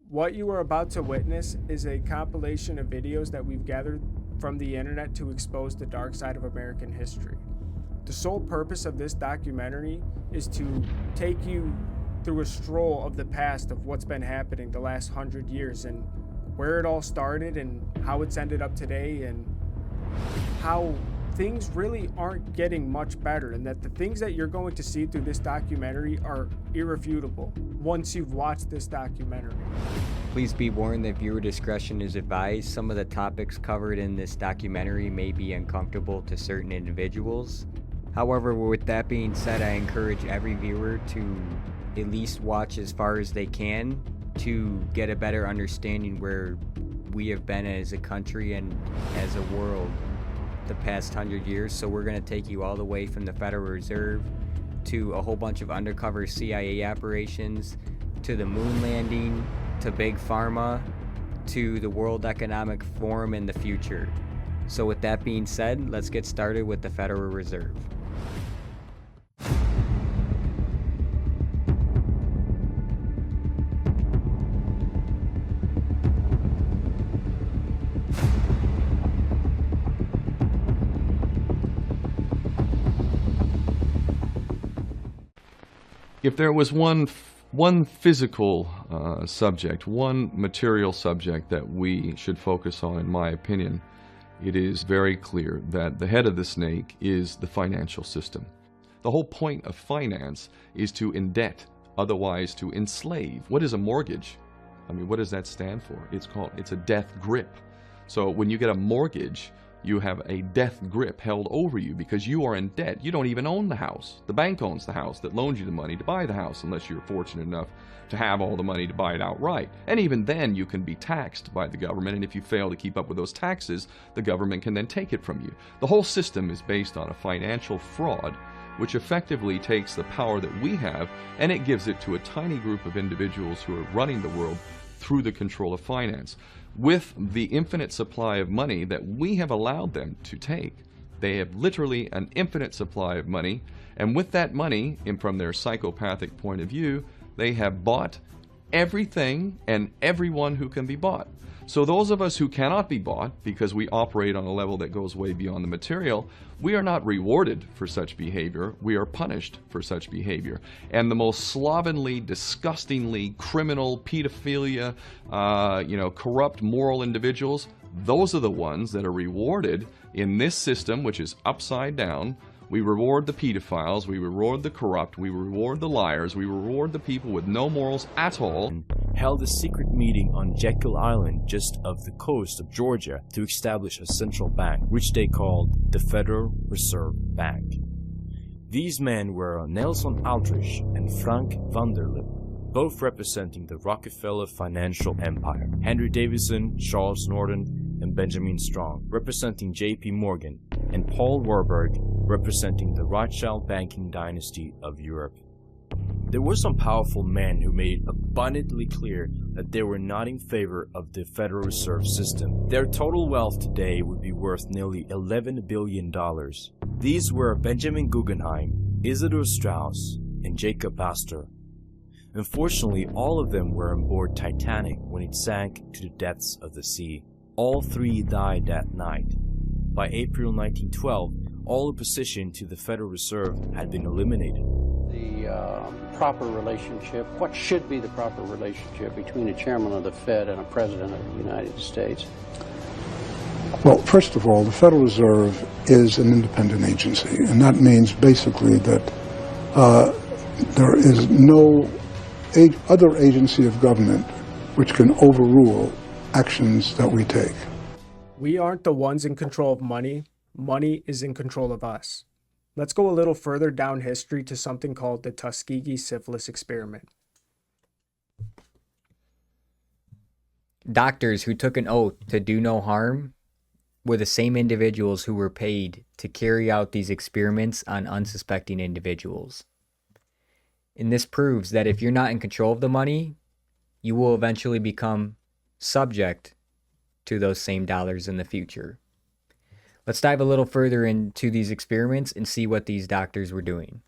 What you are about to witness is a compilation of videos that we've gathered from the internet to expose the dark side of American history. The sole purpose of this documentary is to take you through a stroll of the past of what's been happening the last 100 years and where it all started and how it's ended up today and how things really aren't getting much better, and that the things that you're going to see through this documentary are irrefutable once you've watched this documentary. Please be warned that viewer discretion is advised. Some of the topics covered in this documentary may be uncomfortable to certain individuals. However, with that being said, I encourage every viewer to at least watch as far as they can to get a better understanding where we have been as a country and as a world the past 100 years. So we're going to take you all the way from the Federal Reserve to a whole bunch of undercover CIA operations, to the moon landing, to Big Pharma, to the World Economic Forum in the future. So with that being said, let's get started with the Federal Reserve. If there was one physical subject, one material subject that we should focus on, in my opinion, it is very clear that the head of the snake is the financial system. The whole point of finance is to indebt, otherwise to enslave. What is a mortgage? I mean, what does that stand for? It's a death grip. So when you get a mortgage, you have a death grip held over you because you are in debt. You don't even own the house. The bank owns the house that loans you the money to buy the house, unless you're fortunate enough to have all the money to buy it outright. And even then, you can be taxed by the government, and if you fail to keep up with those taxes, the government can then take it from you. The whole system is based on a financial fraud, which effectively takes the power that we have and it gives it to a tiny group of individuals who are running the world through the control of finance. With the infinite supply of money that we have allowed them to take, they have literally an infinite supply of money, and with that money, and from their psychopathic point of view, they have bought everything and everyone who can be bought. So those of us who cannot be bought, because we operate on a level that goes way beyond the material, we are not rewarded for such behavior, we are punished for such behavior. And the most slovenly, disgustingly criminal, pedophilia, corrupt moral individuals, those are the ones that are rewarded in this system, which is upside down. We reward the pedophiles, we reward the corrupt, we reward the liars, we reward the people with no morals at all. Held a secret meeting on Jekyll Island just off the coast of Georgia to establish a central bank, which they called the Federal Reserve Bank. These men were Nelson Aldrich and Frank Vanderlip, both representing the Rockefeller financial empire, Henry Davidson, Charles Norton, and Benjamin Strong, representing J.P. Morgan, and Paul Warburg, representing the Rothschild banking dynasty of Europe. There were some powerful men who made abundantly clear that they were not in favor of the Federal Reserve System. Their total wealth today would be worth nearly $11 billion. These were Benjamin Guggenheim, Isidor Straus, and Jacob Astor. Unfortunately, all of them were on board Titanic when it sank to the depths of the sea. All three died that night. By April 1912, all opposition to the Federal Reserve had been eliminated. The proper relationship, what should be the proper relationship between a chairman of the Fed and a president of the United States? Well, first of all, the Federal Reserve is an independent agency, and that means basically that there is no other agency of government which can overrule actions that we take. We aren't the ones in control of money. Money is in control of us. Let's go a little further down history to something called the Tuskegee syphilis experiment. Doctors who took an oath to do no harm were the same individuals who were paid to carry out these experiments on unsuspecting individuals. And this proves that if you're not in control of the money, you will eventually become subject to those same dollars in the future. Let's dive a little further into these experiments and see what these doctors were doing.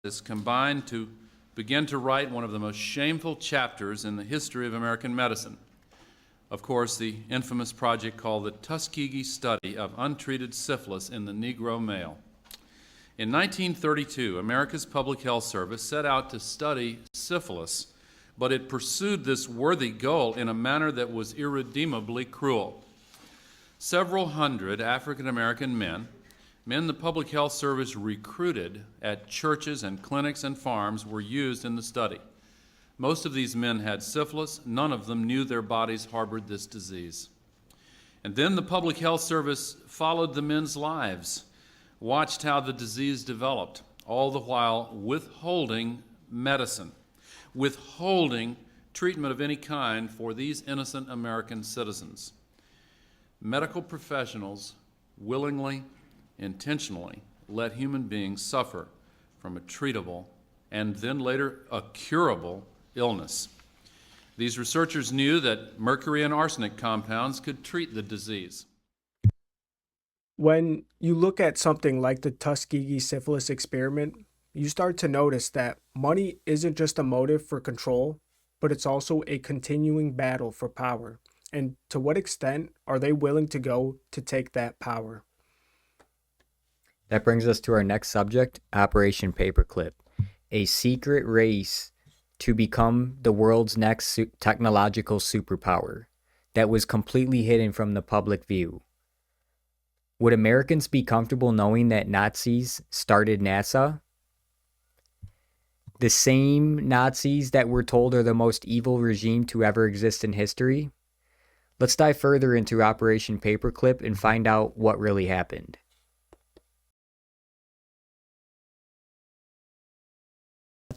has combined to begin to write one of the most shameful chapters in the history of American medicine. Of course, the infamous project called the Tuskegee Study of Untreated Syphilis in the Negro Male. In 1932, America's Public Health Service set out to study syphilis, but it pursued this worthy goal in a manner that was irredeemably cruel. Several hundred African American men the Public Health Service recruited at churches and clinics and farms were used in the study. Most of these men had syphilis. None of them knew their bodies harbored this disease. And then the Public Health Service followed the men's lives, watched how the disease developed, all the while withholding medicine, withholding treatment of any kind for these innocent American citizens. Medical professionals willingly, intentionally let human beings suffer from a treatable and then later a curable illness. These researchers knew that mercury and arsenic compounds could treat the disease. When you look at something like the Tuskegee syphilis experiment, you start to notice that money isn't just a motive for control, but it's also a continuing battle for power. And to what extent are they willing to go to take that power? That brings us to our next subject, Operation Paperclip, a secret race to become the world's next technological superpower that was completely hidden from the public view. Would Americans be comfortable knowing that Nazis started NASA? The same Nazis that we're told are the most evil regime to ever exist in history? Let's dive further into Operation Paperclip and find out what really happened.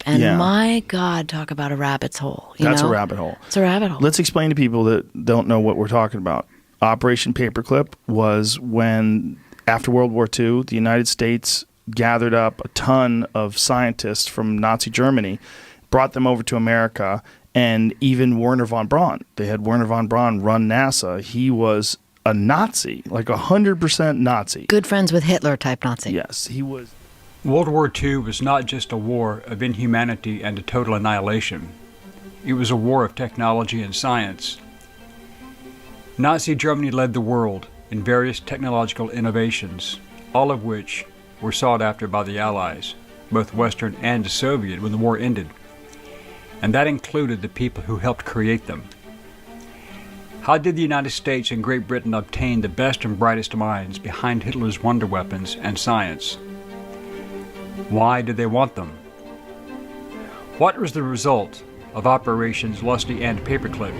And my God, talk about a rabbit's hole. That's a rabbit hole. It's a rabbit hole. Let's explain to people that don't know what we're talking about. Operation Paperclip was when, after World War II, the United States gathered up a ton of scientists from Nazi Germany, brought them over to America, and even Werner von Braun. They had Werner von Braun run NASA. He was a Nazi, like 100% Nazi. Good friends with Hitler type Nazi. Yes, he was. World War II was not just a war of inhumanity and a total annihilation. It was a war of technology and science. Nazi Germany led the world in various technological innovations, all of which were sought after by the Allies, both Western and Soviet, when the war ended. And that included the people who helped create them. How did the United States and Great Britain obtain the best and brightest minds behind Hitler's wonder weapons and science? Why did they want them? What was the result of Operations Lusty and Paperclip?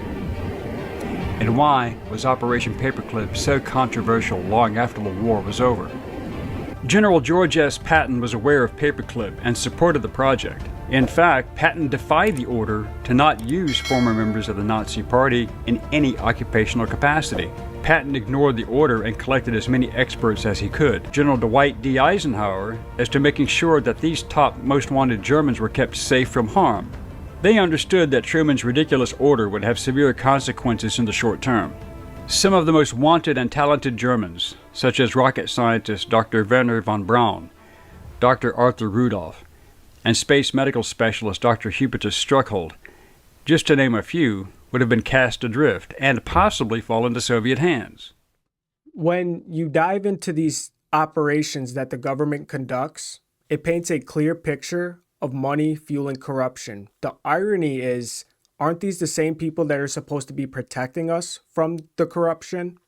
And why was Operation Paperclip so controversial long after the war was over? General George S. Patton was aware of Paperclip and supported the project. In fact, Patton defied the order to not use former members of the Nazi Party in any occupational capacity. Patton ignored the order and collected as many experts as he could. General Dwight D. Eisenhower as to making sure that these top most wanted Germans were kept safe from harm. They understood that Truman's ridiculous order would have severe consequences in the short term. Some of the most wanted and talented Germans, such as rocket scientist Dr. Werner von Braun, Dr. Arthur Rudolph, and space medical specialist Dr. Hubertus Struckhold, just to name a few, would have been cast adrift and possibly fall into Soviet hands. When you dive into these operations that the government conducts, it paints a clear picture of money fueling corruption. The irony is, aren't these the same people that are supposed to be protecting us from the corruption?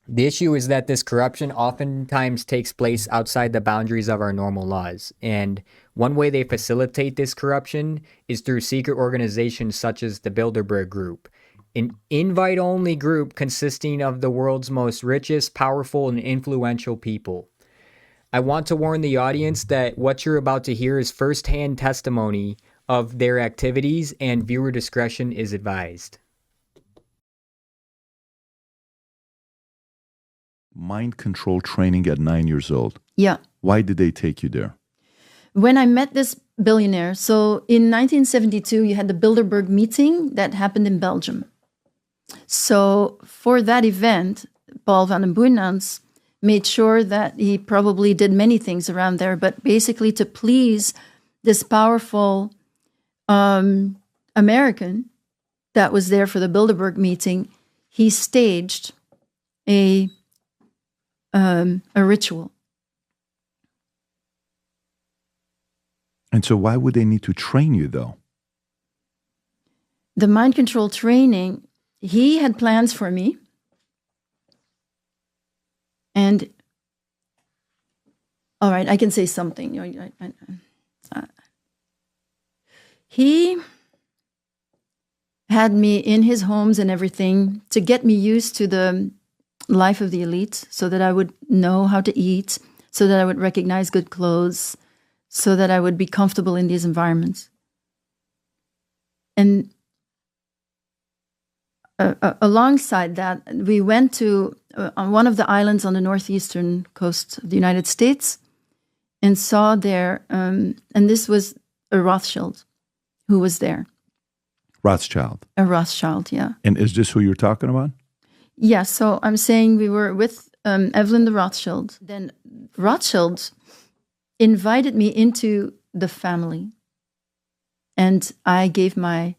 The issue is that this corruption oftentimes takes place outside the boundaries of our normal laws. And one way they facilitate this corruption is through secret organizations such as the Bilderberg Group, an invite-only group consisting of the world's most richest, powerful, and influential people. I want to warn the audience that what you're about to hear is firsthand testimony of their activities, and viewer discretion is advised. Mind control training at 9 years old. Yeah. Why did they take you there? When I met this billionaire, so in 1972, you had the Bilderberg meeting that happened in Belgium. So for that event, Paul van den Boeynants made sure that he probably did many things around there, but basically to please this powerful American that was there for the Bilderberg meeting, he staged a ritual. And so why would they need to train you, though? The mind control training, he had plans for me. And, all right, I can say something. He had me in his homes and everything to get me used to the life of the elite so that I would know how to eat, so that I would recognize good clothes, so that I would be comfortable in these environments. And alongside that, we went to on one of the islands on the northeastern coast of the United States and saw there, and this was a Rothschild who was there. Rothschild. A Rothschild, yeah. And is this who you're talking about? Yeah, so I'm saying we were with Evelyn the Rothschild. Then Rothschild invited me into the family. And I gave my,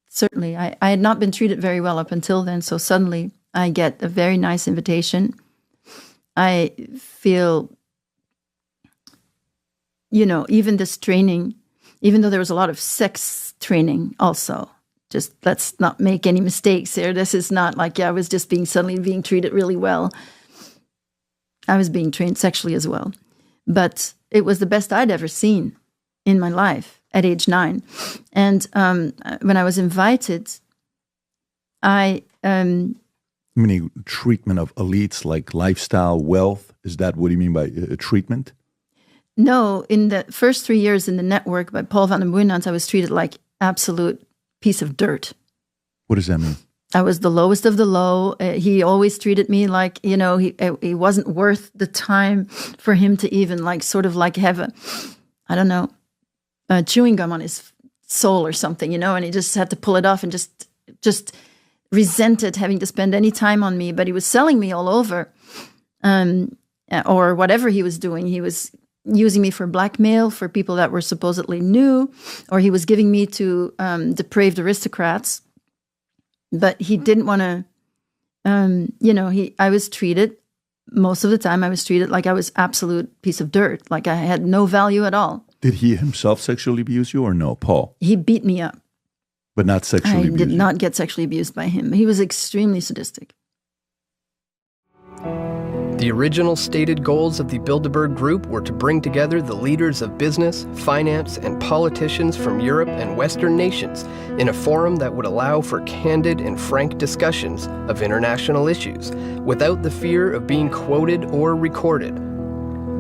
certainly, I had not been treated very well up until then, so suddenly I get a very nice invitation. I feel, even this training, even though there was a lot of sex training also, just let's not make any mistakes here. This is not like, I was just suddenly being treated really well. I was being trained sexually as well. But it was the best I'd ever seen in my life at age 9. And when I was invited, Meaning treatment of elites like lifestyle, wealth? Is that what you mean by treatment? No, in the first 3 years in the network by Paul van den Boeynants, I was treated like absolute piece of dirt. What does that mean? I was the lowest of the low. He always treated me like, he wasn't worth the time for him to even have a chewing gum on his soul or something, and he just had to pull it off and just resented having to spend any time on me. But he was selling me all over, or whatever he was doing. He was using me for blackmail for people that were supposedly new, or he was giving me to depraved aristocrats. But he didn't want to, I was treated, most of the time I was treated like I was absolute piece of dirt, like I had no value at all. Did he himself sexually abuse you or no, Paul? He beat me up. But not sexually abused I did not get sexually abused by him. He was extremely sadistic. The original stated goals of the Bilderberg Group were to bring together the leaders of business, finance, and politicians from Europe and Western nations in a forum that would allow for candid and frank discussions of international issues without the fear of being quoted or recorded.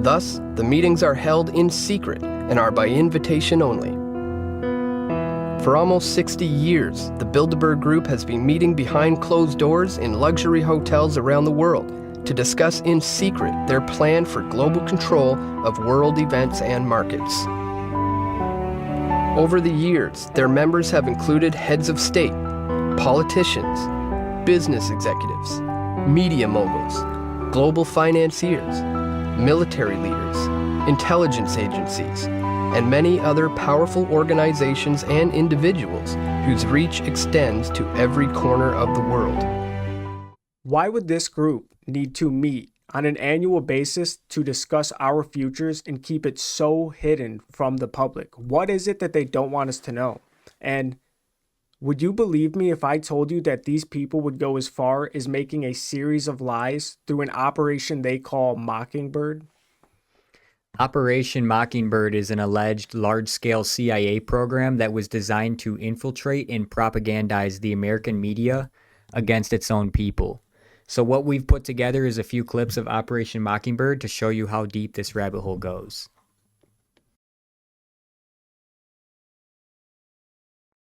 Thus, the meetings are held in secret and are by invitation only. For almost 60 years, the Bilderberg Group has been meeting behind closed doors in luxury hotels around the world to discuss in secret their plan for global control of world events and markets. Over the years, their members have included heads of state, politicians, business executives, media moguls, global financiers, military leaders, intelligence agencies, and many other powerful organizations and individuals whose reach extends to every corner of the world. Why would this group need to meet on an annual basis to discuss our futures and keep it so hidden from the public? What is it that they don't want us to know? And would you believe me if I told you that these people would go as far as making a series of lies through an operation they call Mockingbird? Operation Mockingbird is an alleged large-scale CIA program that was designed to infiltrate and propagandize the American media against its own people. So what we've put together is a few clips of Operation Mockingbird to show you how deep this rabbit hole goes.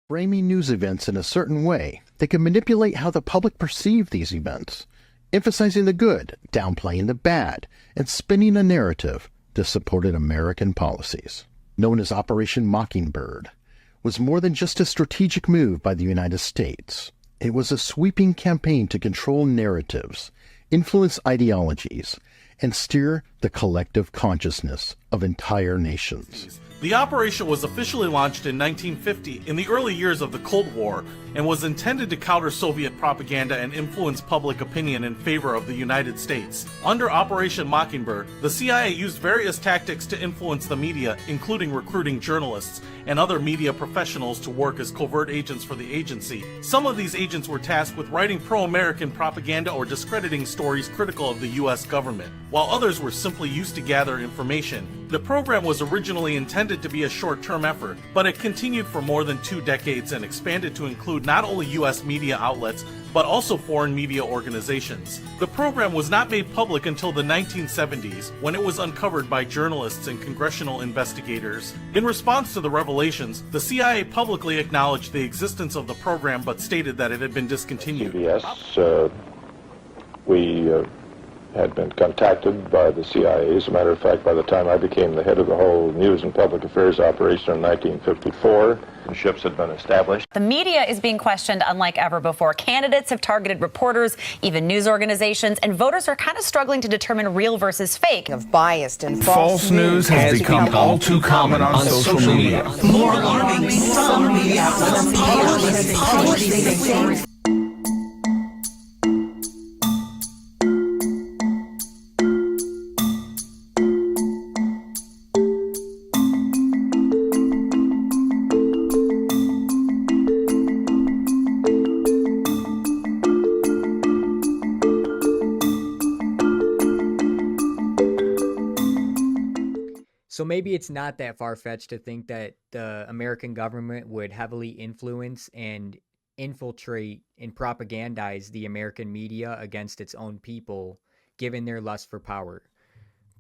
Framing news events in a certain way, they can manipulate how the public perceive these events, emphasizing the good, downplaying the bad, and spinning a narrative that supported American policies. Known as Operation Mockingbird, was more than just a strategic move by the United States. It was a sweeping campaign to control narratives influence ideologies, and steer the collective consciousness of entire nations. The operation was officially launched in 1950 in the early years of the Cold War and was intended to counter Soviet propaganda and influence public opinion in favor of the United States. Under Operation Mockingbird, the CIA used various tactics to influence the media, including recruiting journalists and other media professionals to work as covert agents for the agency. Some of these agents were tasked with writing pro-American propaganda or discrediting stories critical of the U.S. government, while others were simply used to gather information. The program was originally intended to be a short-term effort, but it continued for more than 2 decades and expanded to include not only U.S. media outlets, but also foreign media organizations. The program was not made public until the 1970s, when it was uncovered by journalists and congressional investigators. In response to the revelations, the CIA publicly acknowledged the existence of the program, but stated that it had been discontinued. CBS, we had been contacted by the CIA. As a matter of fact, by the time I became the head of the whole news and public affairs operation in 1954, ships had been established. The media is being questioned unlike ever before. Candidates have targeted reporters, even news organizations, and voters are kind of struggling to determine real versus fake. Of biased and false news has become all too common on social media. More alarming, some media outlets publish. So maybe it's not that far-fetched to think that the American government would heavily influence and infiltrate and propagandize the American media against its own people, given their lust for power.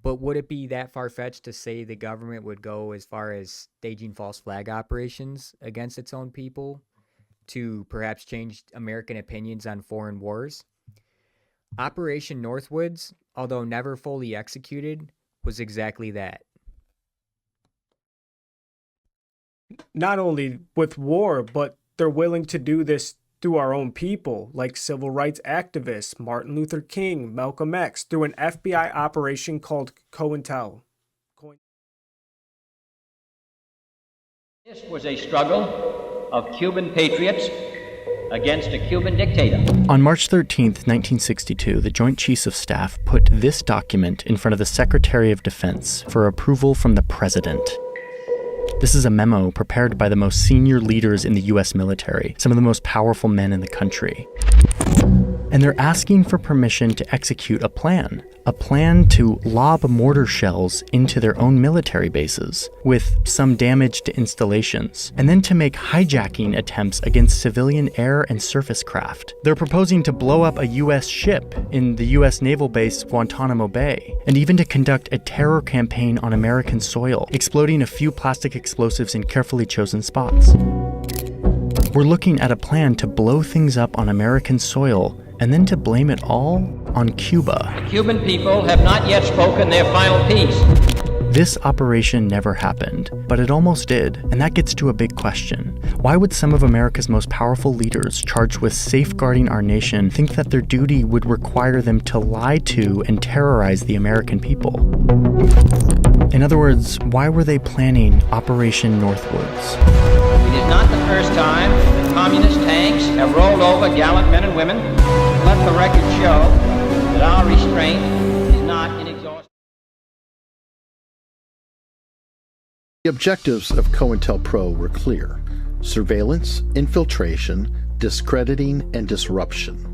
But would it be that far-fetched to say the government would go as far as staging false flag operations against its own people to perhaps change American opinions on foreign wars? Operation Northwoods, although never fully executed, was exactly that. Not only with war, but they're willing to do this through our own people, like civil rights activists, Martin Luther King, Malcolm X, through an FBI operation called COINTEL. This was a struggle of Cuban patriots against a Cuban dictator. On March 13th, 1962, the Joint Chiefs of Staff put this document in front of the Secretary of Defense for approval from the President. This is a memo prepared by the most senior leaders in the U.S. military, some of the most powerful men in the country. And they're asking for permission to execute a plan to lob mortar shells into their own military bases with some damage to installations, and then to make hijacking attempts against civilian air and surface craft. They're proposing to blow up a U.S. ship in the U.S. naval base Guantanamo Bay, and even to conduct a terror campaign on American soil, exploding a few plastic explosives in carefully chosen spots. We're looking at a plan to blow things up on American soil and then to blame it all on Cuba. The Cuban people have not yet spoken their final piece. This operation never happened, but it almost did, and that gets to a big question. Why would some of America's most powerful leaders charged with safeguarding our nation think that their duty would require them to lie to and terrorize the American people? In other words, why were they planning Operation Northwoods? It is not the first time that communist tanks have rolled over gallant men and women. Let the record show that our restraint is not inexhaustible. The objectives of COINTELPRO were clear: surveillance, infiltration, discrediting, and disruption.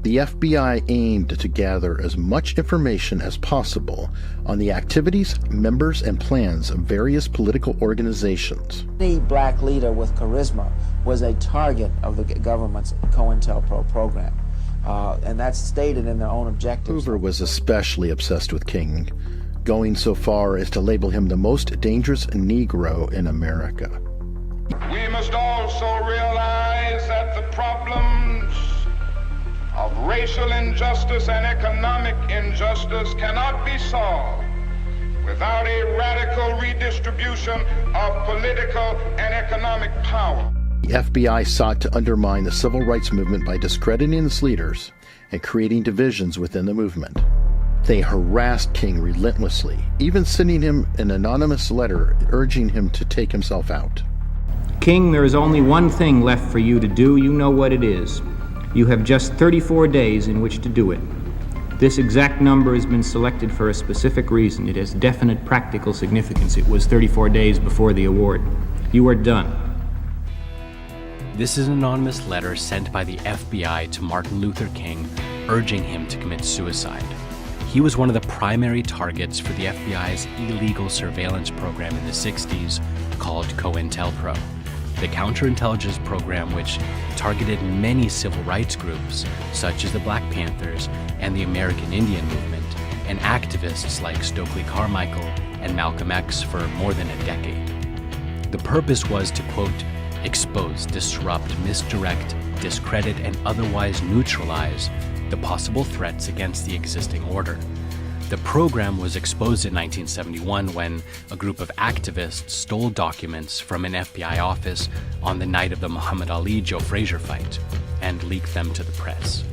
The FBI aimed to gather as much information as possible on the activities, members, and plans of various political organizations. Any black leader with charisma was a target of the government's COINTELPRO program, and that's stated in their own objectives. Hoover was especially obsessed with King, going so far as to label him the most dangerous Negro in America. We must also realize that the problems of racial injustice and economic injustice cannot be solved without a radical redistribution of political and economic power. The FBI sought to undermine the civil rights movement by discrediting its leaders and creating divisions within the movement. They harassed King relentlessly, even sending him an anonymous letter urging him to take himself out. King, there is only one thing left for you to do. You know what it is. You have just 34 days in which to do it. This exact number has been selected for a specific reason. It has definite practical significance. It was 34 days before the award. You are done. This is an anonymous letter sent by the FBI to Martin Luther King, urging him to commit suicide. He was one of the primary targets for the FBI's illegal surveillance program in the 60s called COINTELPRO, the counterintelligence program which targeted many civil rights groups, such as the Black Panthers and the American Indian Movement, and activists like Stokely Carmichael and Malcolm X for more than a decade. The purpose was to, quote, expose, disrupt, misdirect, discredit, and otherwise neutralize the possible threats against the existing order. The program was exposed in 1971 when a group of activists stole documents from an FBI office on the night of the Muhammad Ali-Joe Frazier fight and leaked them to the press.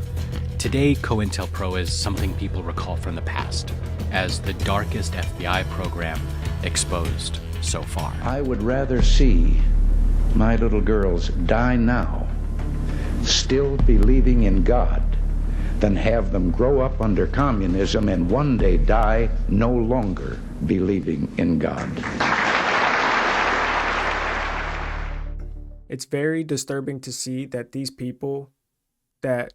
Today, COINTELPRO is something people recall from the past as the darkest FBI program exposed so far. I would rather see my little girls die now, still believing in God, than have them grow up under communism and one day die no longer believing in God. It's very disturbing to see that these people that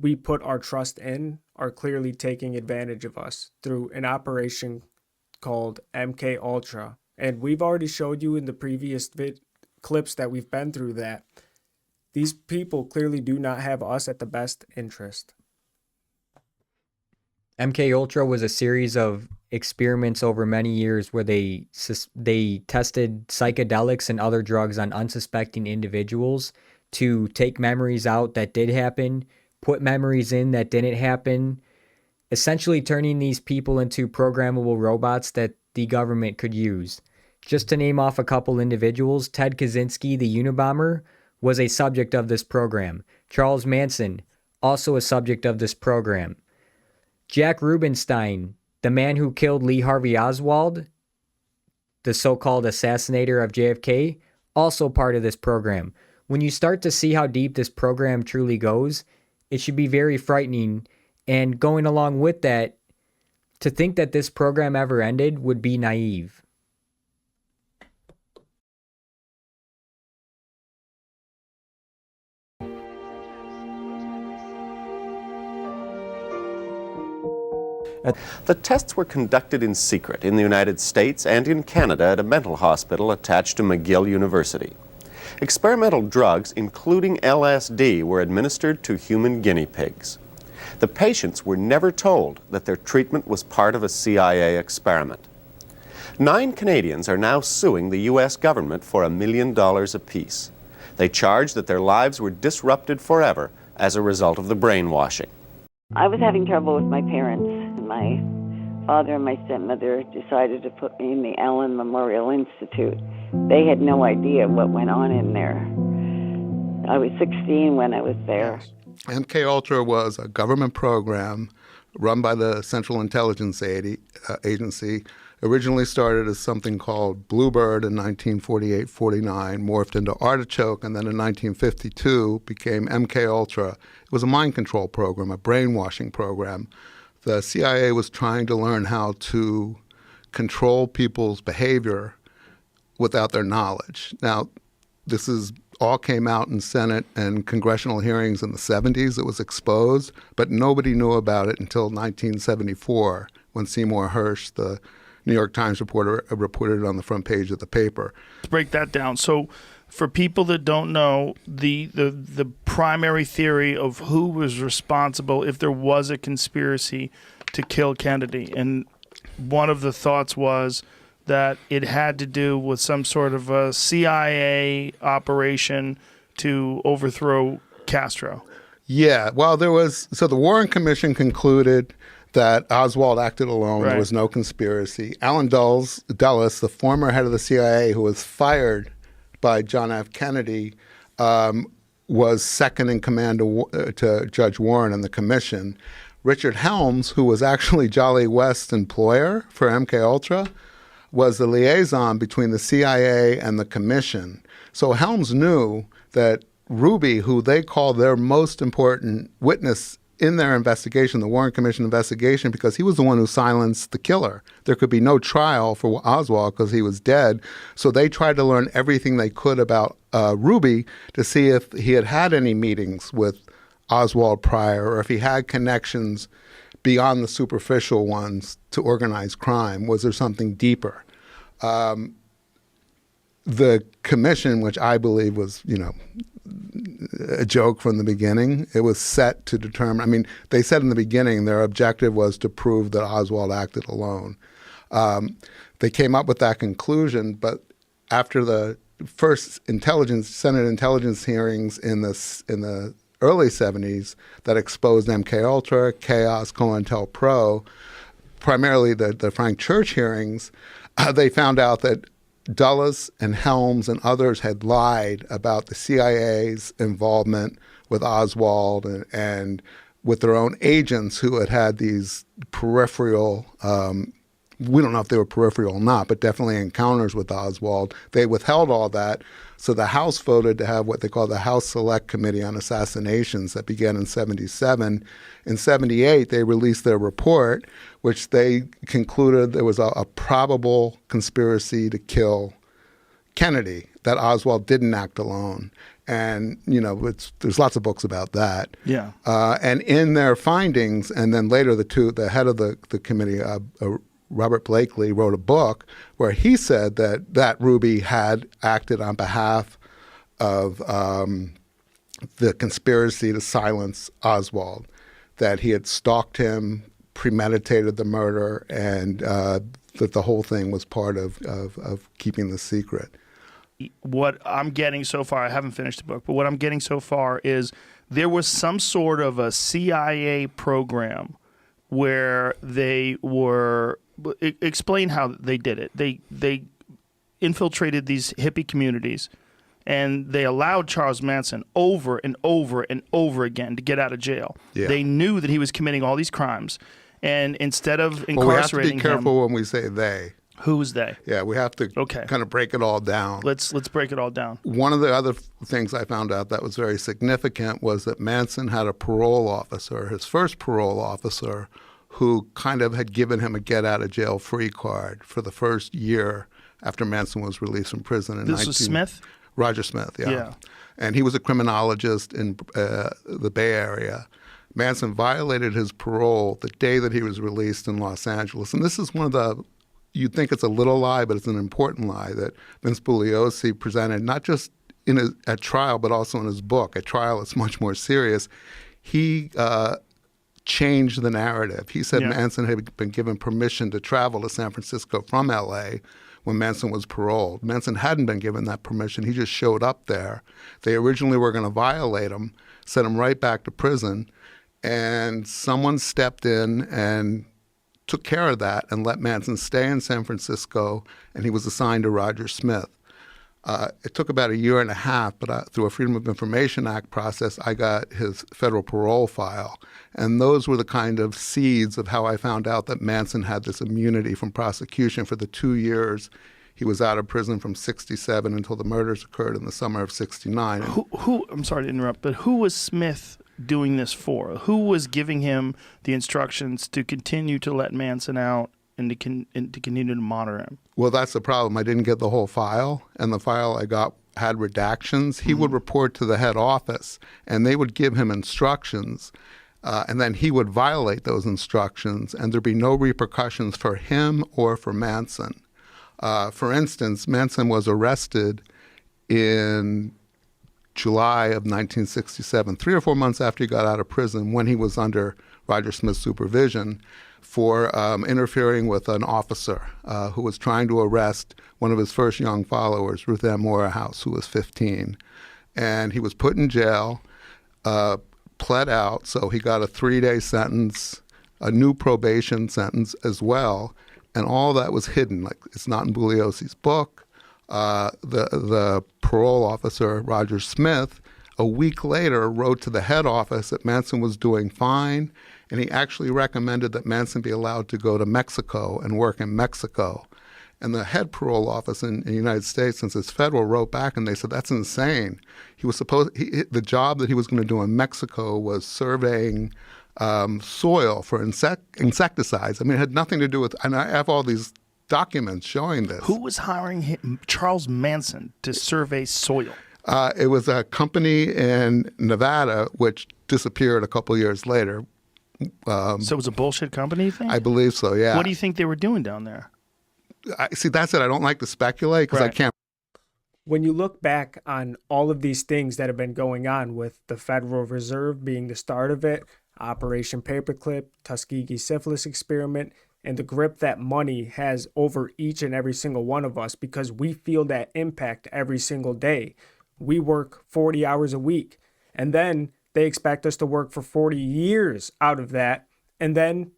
we put our trust in are clearly taking advantage of us through an operation called MK Ultra. And we've already showed you in the previous clips that we've been through that these people clearly do not have us at the best interest. MK Ultra was a series of experiments over many years where they tested psychedelics and other drugs on unsuspecting individuals to take memories out that did happen, put memories in that didn't happen, essentially turning these people into programmable robots that the government could use. Just to name off a couple individuals, Ted Kaczynski, the Unabomber, was a subject of this program. Charles Manson, also a subject of this program. Jack Rubenstein, the man who killed Lee Harvey Oswald, the so-called assassinator of JFK, also part of this program. When you start to see how deep this program truly goes, it should be very frightening. And going along with that, to think that this program ever ended would be naive. The tests were conducted in secret in the United States and in Canada at a mental hospital attached to McGill University. Experimental drugs, including LSD, were administered to human guinea pigs. The patients were never told that their treatment was part of a CIA experiment. 9 Canadians are now suing the U.S. government for $1 million apiece. They charge that their lives were disrupted forever as a result of the brainwashing. I was having trouble with my parents. My father and my stepmother decided to put me in the Allen Memorial Institute. They had no idea what went on in there. I was 16 when I was there. MK Ultra was a government program run by the Central Intelligence Agency. Originally started as something called Bluebird in 1948-49, morphed into Artichoke, and then in 1952 became MK Ultra. It was a mind control program, a brainwashing program. The CIA was trying to learn how to control people's behavior without their knowledge. Now, this all came out in Senate and congressional hearings in the 70s. It was exposed, but nobody knew about it until 1974 when Seymour Hersh, the New York Times reporter, reported it on the front page of the paper. Let's break that down. So for people that don't know, the primary theory of who was responsible if there was a conspiracy to kill Kennedy, and one of the thoughts was that it had to do with some sort of a CIA operation to overthrow Castro. Yeah, well, the Warren Commission concluded that Oswald acted alone. Right. There was no conspiracy. Allen Dulles, the former head of the CIA, who was fired by John F. Kennedy, was second in command to Judge Warren and the commission. Richard Helms, who was actually Jolly West's employer for MKUltra, was the liaison between the CIA and the commission. So Helms knew that Ruby, who they called their most important witness in their investigation, the Warren Commission investigation, because he was the one who silenced the killer. There could be no trial for Oswald because he was dead. So they tried to learn everything they could about Ruby to see if he had had any meetings with Oswald prior, or if he had connections beyond the superficial ones to organized crime. Was there something deeper? The commission, which I believe was, a joke from the beginning, it was set to determine. I mean, they said in the beginning their objective was to prove that Oswald acted alone. They came up with that conclusion, but after the first Senate intelligence hearings in the early 70s that exposed MKUltra, Chaos, COINTELPRO, primarily the Frank Church hearings, they found out that Dulles and Helms and others had lied about the CIA's involvement with Oswald and with their own agents who had these peripheral, we don't know if they were peripheral or not, but definitely encounters with Oswald. They withheld all that. So the House voted to have what they call the House Select Committee on Assassinations that began in 77. In 78, they released their report, which they concluded there was a probable conspiracy to kill Kennedy, that Oswald didn't act alone. And, there's lots of books about that. Yeah. And in their findings, and then later the head of the committee, Robert Blakely, wrote a book where he said that Ruby had acted on behalf of the conspiracy to silence Oswald, that he had stalked him, premeditated the murder, and that the whole thing was part of keeping the secret. What I'm getting so far, I haven't finished the book, but what I'm getting so far is there was some sort of a CIA program where they were... Explain how they did it. They infiltrated these hippie communities, and they allowed Charles Manson over and over and over again to get out of jail. Yeah. They knew that he was committing all these crimes, and instead of incarcerating we have to be careful him, when we say they. Who was they? Yeah, we have to kind of break it all down. Let's break it all down. One of the other things I found out that was very significant was that Manson had a parole officer, his first parole officer, who kind of had given him a get-out-of-jail-free card for the first year after Manson was released from prison. This was Smith? Roger Smith, yeah. And he was a criminologist in the Bay Area. Manson violated his parole the day that he was released in Los Angeles. And this is one of the, you'd think it's a little lie, but it's an important lie that Vince Bugliosi presented, not just at trial, but also in his book. At trial, it's much more serious. He changed the narrative. He said Manson had been given permission to travel to San Francisco from L.A. when Manson was paroled. Manson hadn't been given that permission. He just showed up there. They originally were going to violate him, send him right back to prison, and someone stepped in and took care of that and let Manson stay in San Francisco, and he was assigned to Roger Smith. It took about a year and a half, but through a Freedom of Information Act process, I got his federal parole file. And those were the kind of seeds of how I found out that Manson had this immunity from prosecution for the 2 years he was out of prison from 67 until the murders occurred in the summer of 69. Who I'm sorry to interrupt, but who was Smith doing this for? Who was giving him the instructions to continue to let Manson out and to continue to monitor him? Well, that's the problem. I didn't get the whole file, and the file I got had redactions. He would report to the head office, and they would give him instructions, and then he would violate those instructions, and there'd be no repercussions for him or for Manson. For instance, Manson was arrested in July of 1967, 3 or 4 months after he got out of prison, when he was under Roger Smith's supervision, for interfering with an officer who was trying to arrest one of his first young followers, Ruth Ann Morehouse, who was 15. And he was put in jail, pled out, so he got a 3-day sentence, a new probation sentence as well, and all that was hidden. Like, it's not in Bugliosi's book. The parole officer, Roger Smith, a week later wrote to the head office that Manson was doing fine, and he actually recommended that Manson be allowed to go to Mexico and work in Mexico. And the head parole office in the United States, since it's federal, wrote back and they said, that's insane. The job that he was going to do in Mexico was surveying soil for insecticides. I mean, it had nothing to do with, and I have all these documents showing this. Who was hiring him, Charles Manson, to survey soil? It was a company in Nevada which disappeared a couple years later. So it was a bullshit company, you think? I believe so, yeah. What do you think they were doing down there? See, that's it. I don't like to speculate because I can't. When you look back on all of these things that have been going on, with the Federal Reserve being the start of it, Operation Paperclip, Tuskegee syphilis experiment, and the grip that money has over each and every single one of us, because we feel that impact every single day. We work 40 hours a week, and then they expect us to work for 40 years out of that, and then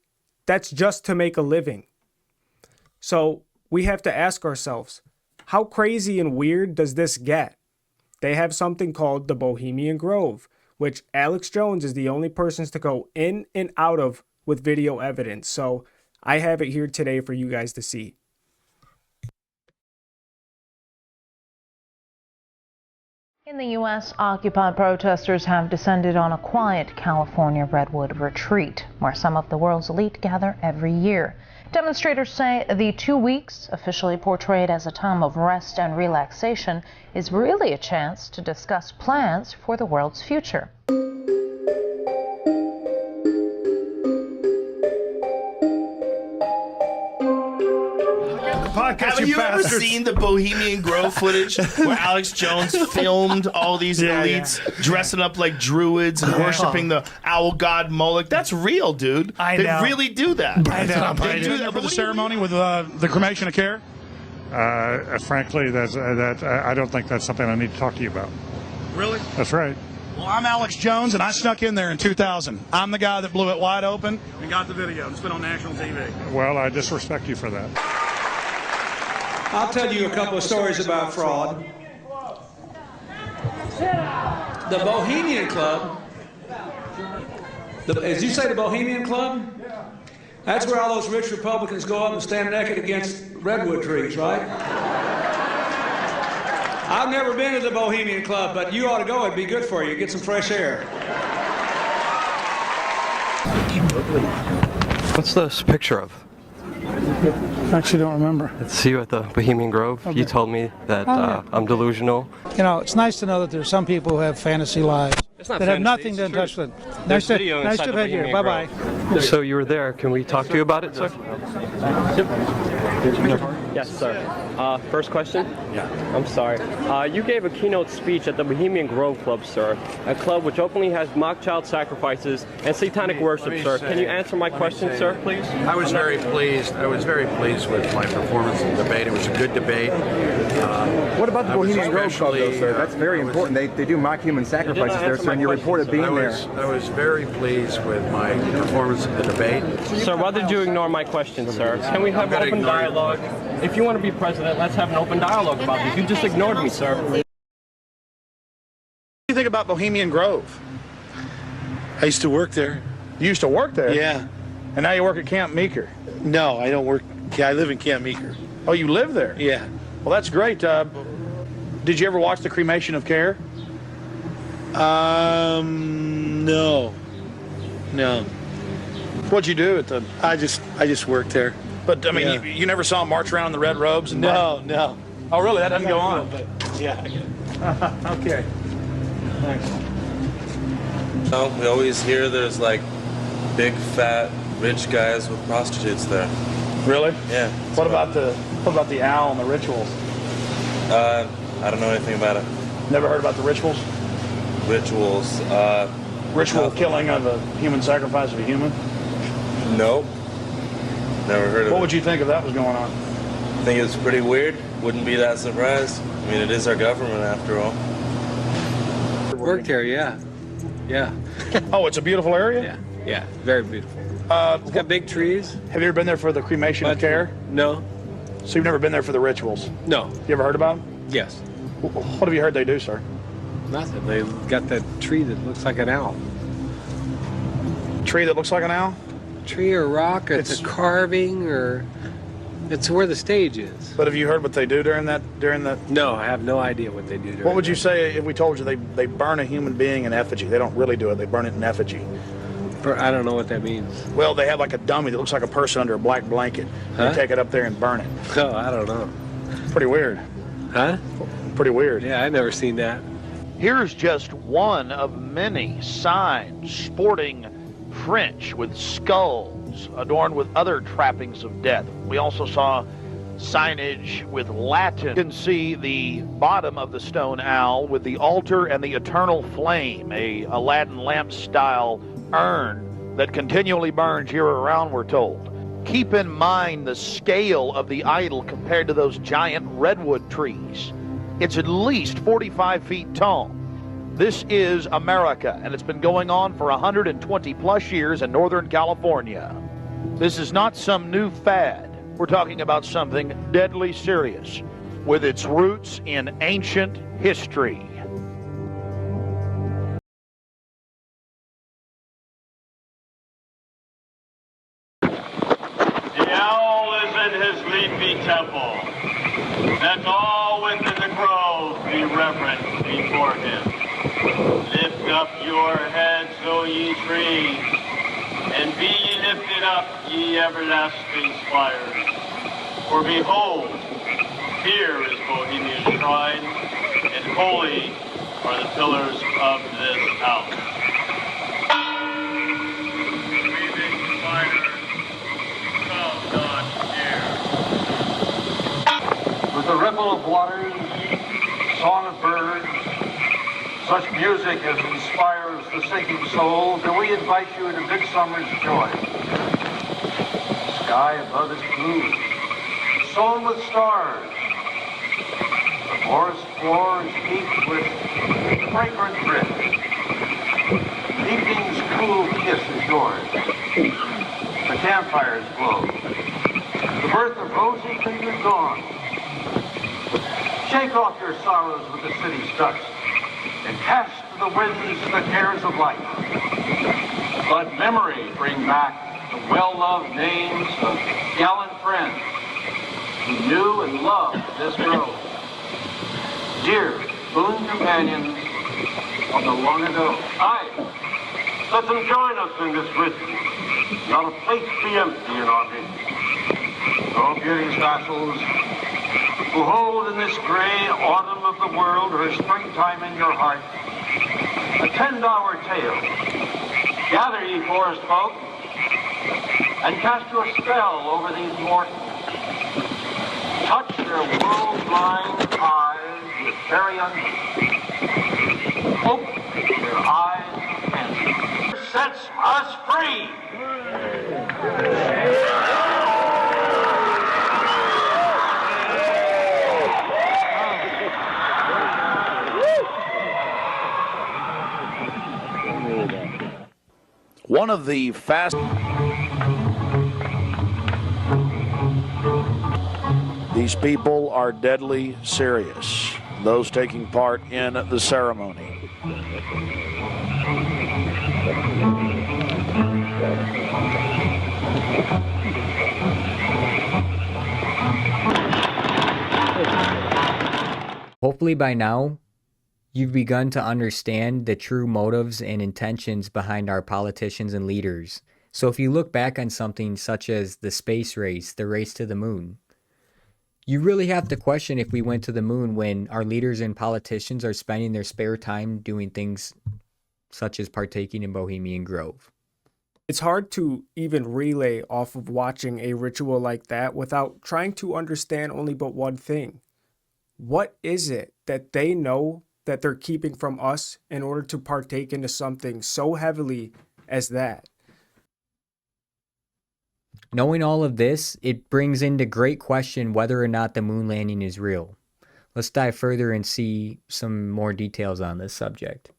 that's just to make a living. So we have to ask ourselves, how crazy and weird does this get? They have something called the Bohemian Grove, which Alex Jones is the only person to go in and out of with video evidence. So I have it here today for you guys to see. In the U.S., Occupy protesters have descended on a quiet California redwood retreat, where some of the world's elite gather every year. Demonstrators say the 2 weeks, officially portrayed as a time of rest and relaxation, is really a chance to discuss plans for the world's future. Have you ever seen the Bohemian Grove footage where Alex Jones filmed all these elites dressing up like druids and worshiping the owl god Moloch? That's real, dude. They really do that. They do that for the ceremony with the cremation of care? Frankly, I don't think that's something I need to talk to you about. Really? That's right. Well, I'm Alex Jones, and I snuck in there in 2000. I'm the guy that blew it wide open and got the video. It's been on national TV. Well, I disrespect you for that. I'll tell you a couple of stories about fraud. The Bohemian Club, as you say, the Bohemian Club? That's where all those rich Republicans go up and stand naked against redwood trees, right? I've never been to the Bohemian Club, but you ought to go. It'd be good for you. Get some fresh air. What's this picture of? Actually don't remember. It's you at the Bohemian Grove. Okay. You told me that I'm delusional. You know, it's nice to know that there's some people who have fantasy lives that have nothing to touch with. Nice to have you. Bye-bye. So you were there. Can we talk to you about it, sir? Yes, sir. First question? Yeah. I'm sorry. You gave a keynote speech at the Bohemian Grove Club, sir. A club which openly has mock child sacrifices and satanic worship, sir. Can you answer my question, sir, please? I was very pleased. I was very pleased with my performance in the debate. It was a good debate. What about the Bohemian Grove Club, though, sir? That's very important. They do mock human sacrifices there, sir, and you reported being there. I was very pleased with my performance in the debate. Sir, why did you ignore my question, sir? Can we have open dialogue? If you want to be president, let's have an open dialogue about this. You just ignored me, sir. What do you think about Bohemian Grove? I used to work there. You used to work there? Yeah. And now you work at Camp Meeker? No, I don't work. I live in Camp Meeker. Oh, you live there? Yeah. Well, that's great. Did you ever watch the cremation of care? No. No. What'd you do at the? I just worked there. But I mean, Yeah. you never saw them march around in the red robes and No. Oh, really? That doesn't go on. But yeah. Okay. Thanks. We always hear there's like big, fat, rich guys with prostitutes there. Really? Yeah. What about the owl and the rituals? I don't know anything about it. Never heard about the rituals? Rituals. Ritual killing of a human sacrifice of a human? Nope. Never heard of it. What would you think if that was going on? I think it's pretty weird. Wouldn't be that surprised. I mean, it is our government after all. Worked here, yeah. Yeah. Oh, it's a beautiful area? Yeah, very beautiful. It's got big trees. Have you ever been there for the cremation of care? No. So you've never been there for the rituals? No. You ever heard about them? Yes. What have you heard they do, sir? Nothing. They got that tree that looks like an owl. Tree that looks like an owl? Tree or rock, or it's a carving, or it's where the stage is. But have you heard what they do during that? No, I have no idea what they do during What would you that. say if we told you they burn a human being in effigy? They don't really do it. They burn it in effigy. I don't know what that means. Well, they have like a dummy that looks like a person under a black blanket. Huh? They take it up there and burn it. Oh, I don't know. Pretty weird. Huh? Pretty weird. Yeah, I've never seen that. Here's just one of many signs sporting French with skulls adorned with other trappings of death. We also saw signage with Latin. You can see the bottom of the stone owl with the altar and the eternal flame, a Aladdin lamp style urn that continually burns year round, we're told. Keep in mind the scale of the idol compared to those giant redwood trees. It's at least 45 feet tall. This is America, and it's been going on for 120 plus years in Northern California. This is not some new fad. We're talking about something deadly serious with its roots in ancient history. The owl is in his leafy temple. Let all within the grove be reverent before him. Lift up your heads, O ye trees, and be ye lifted up, ye everlasting spires. For behold, here is Bohemia's shrine, and holy are the pillars of this house. Weaving spiders, come not near. With the ripple of waters, song of birds, such music as inspires the sinking soul, do we invite you into midsummer's joy. The sky above is blue, sown with stars. The forest floor is heaped with fragrant drift. Evening's cool kiss is yours. The campfires glow. The birth of rosy fingered dawn. Shake off your sorrows with the city's dust, and cast to the winds the cares of life. Let memory bring back the well-loved names of gallant friends who knew and loved this grove. Dear boon companions of the long ago. Aye, let them join us in this rhythm. Not a place be empty in our midst. O beauty's vassals, who hold in this gray autumn of the world her springtime in your heart, attend our tale. Gather, ye forest folk, and cast your spell over these mortals. Touch their world-blind eyes with fairy unction. Open their eyes and sets us free. One of the fast... These people are deadly serious, those taking part in the ceremony. Hopefully by now, you've begun to understand the true motives and intentions behind our politicians and leaders. So if you look back on something such as the space race, the race to the moon, you really have to question if we went to the moon when our leaders and politicians are spending their spare time doing things such as partaking in Bohemian Grove. It's hard to even relay off of watching a ritual like that without trying to understand only but one thing. What is it that they know that they're keeping from us in order to partake into something so heavily as that? Knowing all of this, it brings into great question whether or not the moon landing is real. Let's dive further and see some more details on this subject.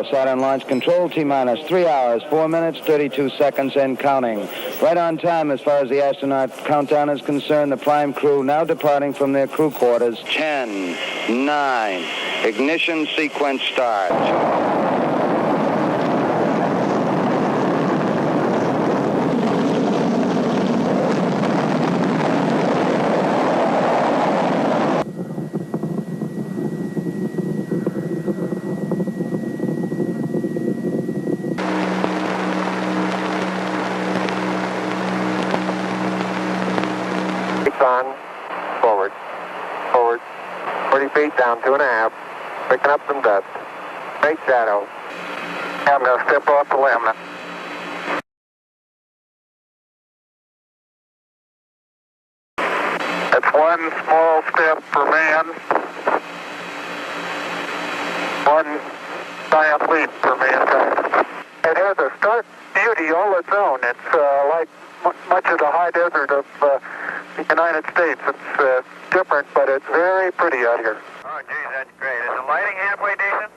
Saturn launch control, T-minus 3 hours, 4 minutes, 32 seconds and counting. Right on time as far as the astronaut countdown is concerned. The prime crew now departing from their crew quarters. 10, 9, ignition sequence start. On, forward, 40 feet down, 2.5, picking up some dust. Great shadow. I'm going to step off the limb. That's one small step for man, one giant leap for mankind. It has a stark beauty all its own. It's like much of the high desert of the United States. It's different, but it's very pretty out here. Oh, geez, that's great. Is the lighting halfway decent?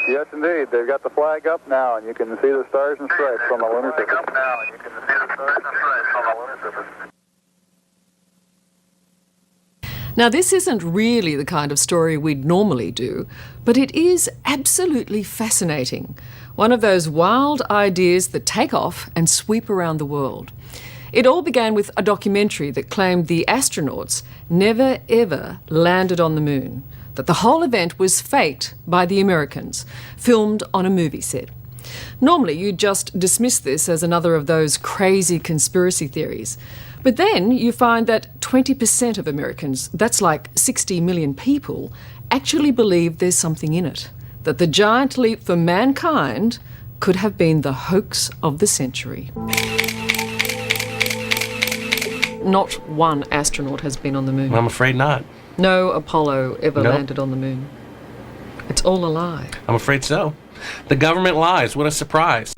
Yes, indeed. They've got the flag up now, and you can see the stars and stripes on the lunar surface. Up now, and you can see the stars and stripes on the lunar surface. Now, this isn't really the kind of story we'd normally do, but it is absolutely fascinating. One of those wild ideas that take off and sweep around the world. It all began with a documentary that claimed the astronauts never ever landed on the moon, that the whole event was faked by the Americans, filmed on a movie set. Normally, you'd just dismiss this as another of those crazy conspiracy theories. But then you find that 20% of Americans, that's like 60 million people, actually believe there's something in it, that the giant leap for mankind could have been the hoax of the century. Not one astronaut has been on the moon. I'm afraid not. No Apollo ever Nope. landed on the moon. It's all a lie. I'm afraid so. The government lies. What a surprise.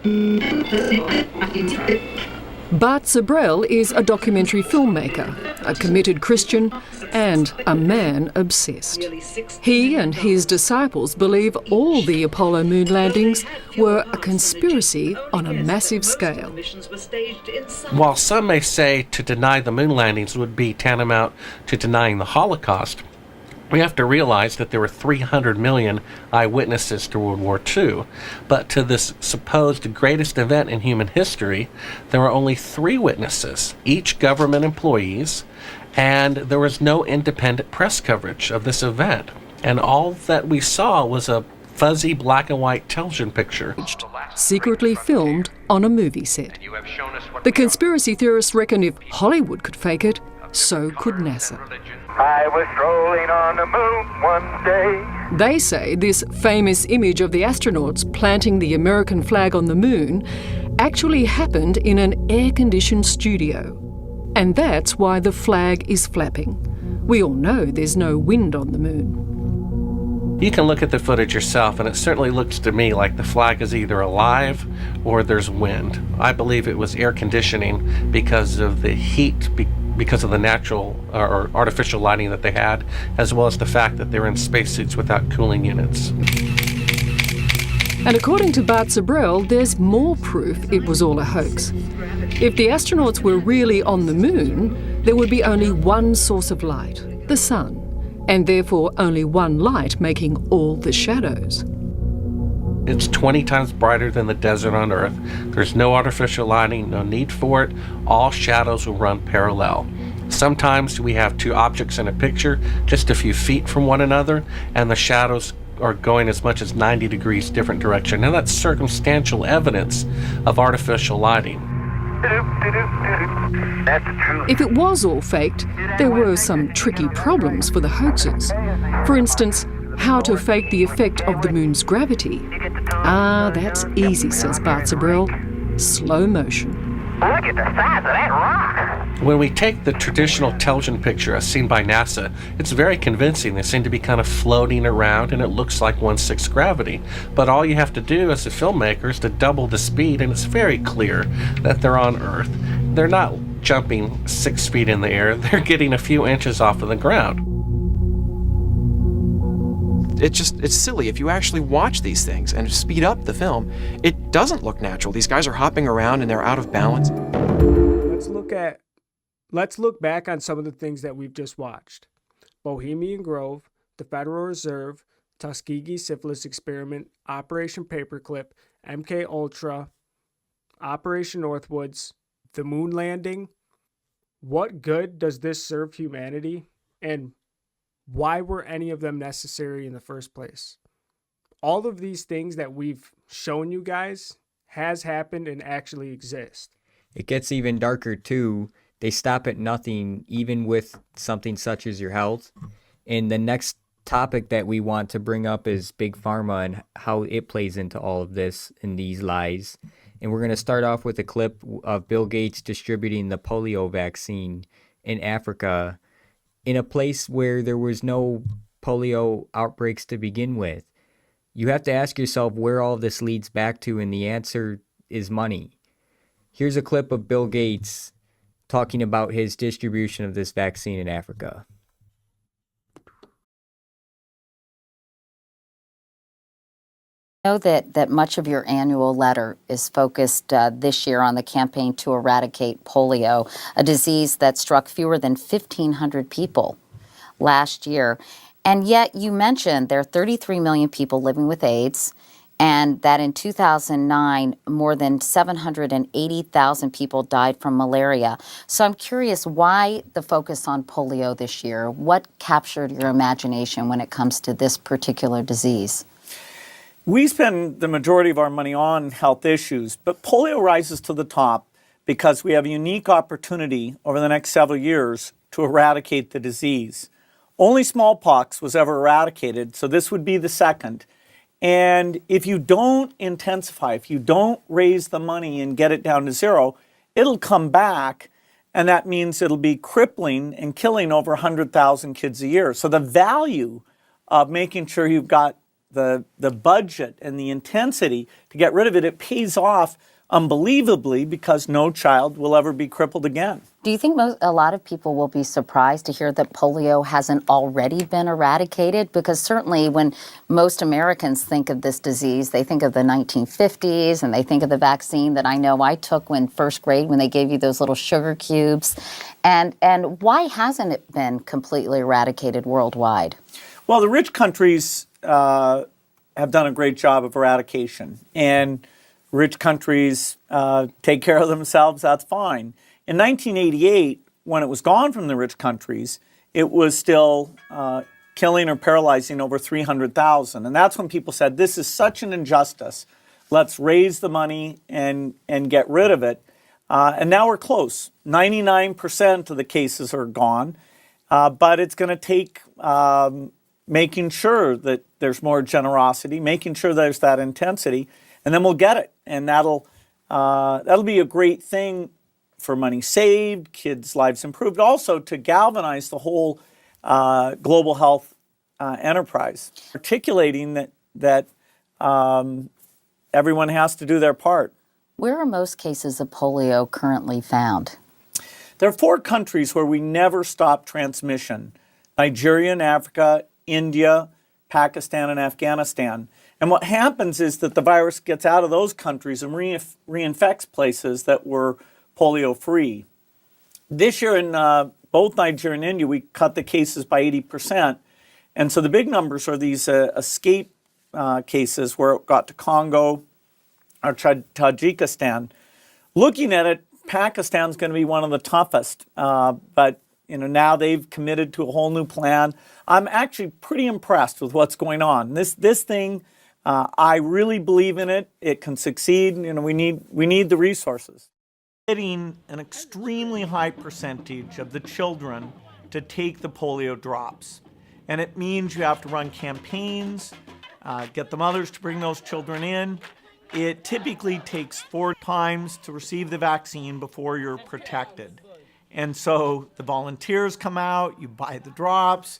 Bart Zabrell is a documentary filmmaker, a committed Christian, and a man obsessed. He and his disciples believe all the Apollo moon landings were a conspiracy on a massive scale. While some may say to deny the moon landings would be tantamount to denying the Holocaust, we have to realize that there were 300 million eyewitnesses to World War II. But to this supposed greatest event in human history, there were only 3 witnesses, each government employees, and there was no independent press coverage of this event. And all that we saw was a fuzzy black and white television picture. Secretly filmed on a movie set. The conspiracy theorists reckon if Hollywood could fake it, so could NASA. I was strolling on the moon one day. They say this famous image of the astronauts planting the American flag on the moon actually happened in an air-conditioned studio. And that's why the flag is flapping. We all know there's no wind on the moon. You can look at the footage yourself, and it certainly looks to me like the flag is either alive or there's wind. I believe it was air conditioning because of the heat, because of the natural or artificial lighting that they had, as well as the fact that they're in spacesuits without cooling units. And according to Bart Zabrell, there's more proof it was all a hoax. If the astronauts were really on the moon, there would be only one source of light, the sun, and therefore only one light making all the shadows. It's 20 times brighter than the desert on Earth. There's no artificial lighting, no need for it. All shadows will run parallel. Sometimes we have 2 objects in a picture just a few feet from one another, and the shadows are going as much as 90 degrees different direction. Now that's circumstantial evidence of artificial lighting. That's the truth. If it was all faked, there were some tricky problems for the hoaxers. For instance, how to fake the effect of the moon's gravity. Ah, that's easy, says Bart Zabrell. Slow motion. Look at the size of that rock. When we take the traditional television picture as seen by NASA, it's very convincing. They seem to be kind of floating around, and it looks like 1/6 gravity. But all you have to do as a filmmaker is to double the speed, and it's very clear that they're on Earth. They're not jumping 6 feet in the air. They're getting a few inches off of the ground. it's silly. If you actually watch these things and speed up the film, it doesn't look natural. These guys are hopping around and they're out of balance. Let's look back on some of the things that we've just watched. Bohemian Grove, the Federal Reserve, Tuskegee Syphilis Experiment, Operation Paperclip, MK Ultra, Operation Northwoods, the moon landing. What good does this serve humanity? And why were any of them necessary in the first place? All of these things that we've shown you guys has happened and actually exist. It gets even darker too. They stop at nothing, even with something such as your health. And the next topic that we want to bring up is Big Pharma and how it plays into all of this and these lies. And we're going to start off with a clip of Bill Gates distributing the polio vaccine in Africa, in a place where there was no polio outbreaks to begin with. You have to ask yourself where all this leads back to, and the answer is money. Here's a clip of Bill Gates talking about his distribution of this vaccine in Africa. I know that much of your annual letter is focused this year on the campaign to eradicate polio, a disease that struck fewer than 1,500 people last year. And yet you mentioned there are 33 million people living with AIDS, and that in 2009, more than 780,000 people died from malaria. So I'm curious, why the focus on polio this year? What captured your imagination when it comes to this particular disease? We spend the majority of our money on health issues, but polio rises to the top because we have a unique opportunity over the next several years to eradicate the disease. Only smallpox was ever eradicated, so this would be the second. And if you don't intensify, if you don't raise the money and get it down to zero, it'll come back, and that means it'll be crippling and killing over 100,000 kids a year. So the value of making sure you've got the budget and the intensity to get rid of it, it pays off unbelievably because no child will ever be crippled again. Do you think a lot of people will be surprised to hear that polio hasn't already been eradicated? Because certainly when most Americans think of this disease, they think of the 1950s and they think of the vaccine that I know I took in first grade when they gave you those little sugar cubes. And why hasn't it been completely eradicated worldwide? Well, the rich countries have done a great job of eradication, and rich countries take care of themselves, that's fine. In 1988, when it was gone from the rich countries, it was still killing or paralyzing over 300,000. And that's when people said, this is such an injustice. Let's raise the money and get rid of it. And now we're close. 99% of the cases are gone, but it's going to take making sure that there's more generosity, making sure there's that intensity, and then we'll get it. And that'll be a great thing for money saved, kids' lives improved, also to galvanize the whole global health enterprise, articulating that everyone has to do their part. Where are most cases of polio currently found? There are 4 countries where we never stop transmission: Nigeria and Africa, India, Pakistan, and Afghanistan. And what happens is that the virus gets out of those countries and reinfects places that were polio-free. This year in both Nigeria and India, we cut the cases by 80%. And so the big numbers are these escape cases where it got to Congo or Tajikistan. Looking at it, Pakistan's going to be one of the toughest, but now they've committed to a whole new plan. I'm actually pretty impressed with what's going on. This thing, I really believe in it. It can succeed. We need the resources. Getting an extremely high percentage of the children to take the polio drops, and it means you have to run campaigns, get the mothers to bring those children in. It typically takes 4 times to receive the vaccine before you're protected. And so the volunteers come out, you buy the drops,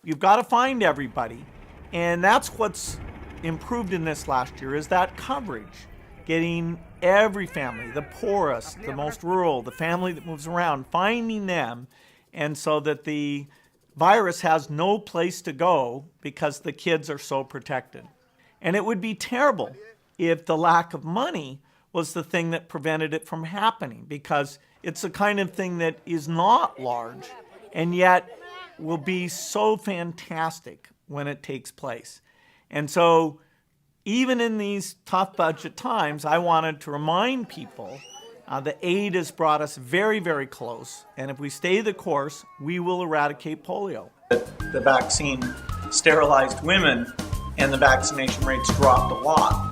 you've got to find everybody. And that's what's improved in this last year, is that coverage. Getting every family, the poorest, the most rural, the family that moves around, finding them, and so that the virus has no place to go because the kids are so protected. And it would be terrible if the lack of money was the thing that prevented it from happening, because it's the kind of thing that is not large and yet will be so fantastic when it takes place. And so even in these tough budget times, I wanted to remind people that aid has brought us very, very close. And if we stay the course, we will eradicate polio. The vaccine sterilized women and the vaccination rates dropped a lot.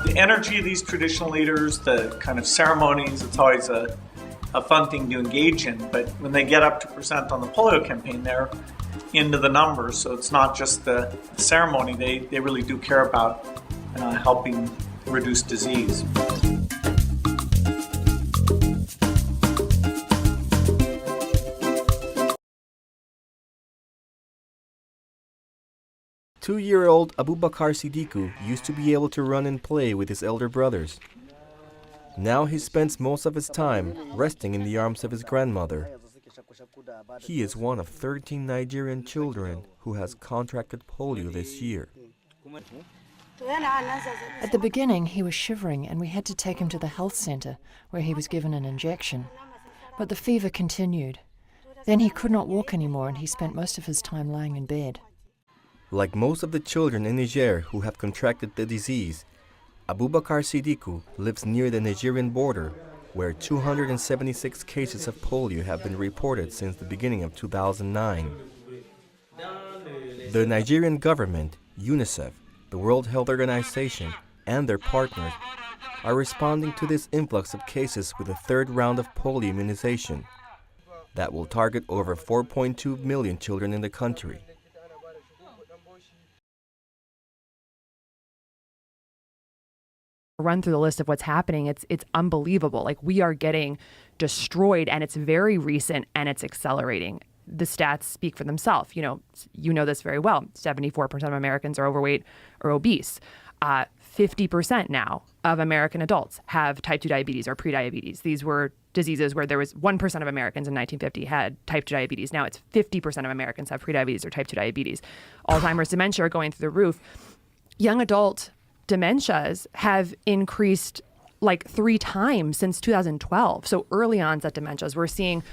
The energy of these traditional leaders, the kind of ceremonies, it's always a fun thing to engage in. But when they get up to present on the polio campaign, they're into the numbers. So it's not just the ceremony. They really do care about helping reduce disease. Two-year-old Abubakar Siddiqui used to be able to run and play with his elder brothers. Now he spends most of his time resting in the arms of his grandmother. He is one of 13 Nigerian children who has contracted polio this year. At the beginning, he was shivering and we had to take him to the health center where he was given an injection. But the fever continued. Then he could not walk anymore and he spent most of his time lying in bed. Like most of the children in Niger who have contracted the disease, Abubakar Siddiqui lives near the Nigerian border, where 276 cases of polio have been reported since the beginning of 2009. The Nigerian government, UNICEF, the World Health Organization, and their partners are responding to this influx of cases with a third round of polio immunization that will target over 4.2 million children in the country. Run through the list of what's happening, it's unbelievable. Like, we are getting destroyed, and it's very recent, and it's accelerating. The stats speak for themselves. You know this very well. 74% of Americans are overweight or obese. 50% now of American adults have type 2 diabetes or prediabetes. These were diseases where there was 1% of Americans in 1950 had type 2 diabetes. Now it's 50% of Americans have prediabetes or type 2 diabetes. Alzheimer's, dementia are going through the roof. Young adult dementias have increased like 3 times since 2012. So early onset dementias, we're seeing,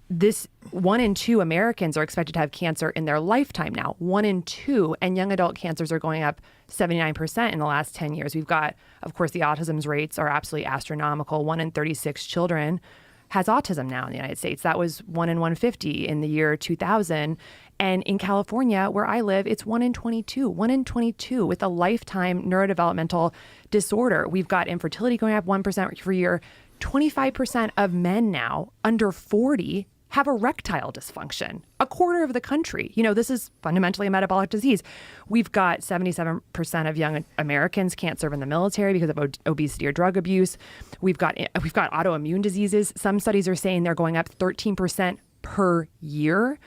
this 1 in 2 Americans are expected to have cancer in their lifetime now. 1 in 2, and young adult cancers are going up 79% in the last 10 years. We've got, of course, the autism rates are absolutely astronomical. 1 in 36 children has autism now in the United States. That was 1 in 150 in the year 2000. And in California, where I live, it's 1 in 22. 1 in 22 with a lifetime neurodevelopmental disorder. We've got infertility going up 1% per year. 25% of men now under 40 have erectile dysfunction. A quarter of the country. This is fundamentally a metabolic disease. We've got 77% of young Americans can't serve in the military because of obesity or drug abuse. We've got autoimmune diseases. Some studies are saying they're going up 13% per year.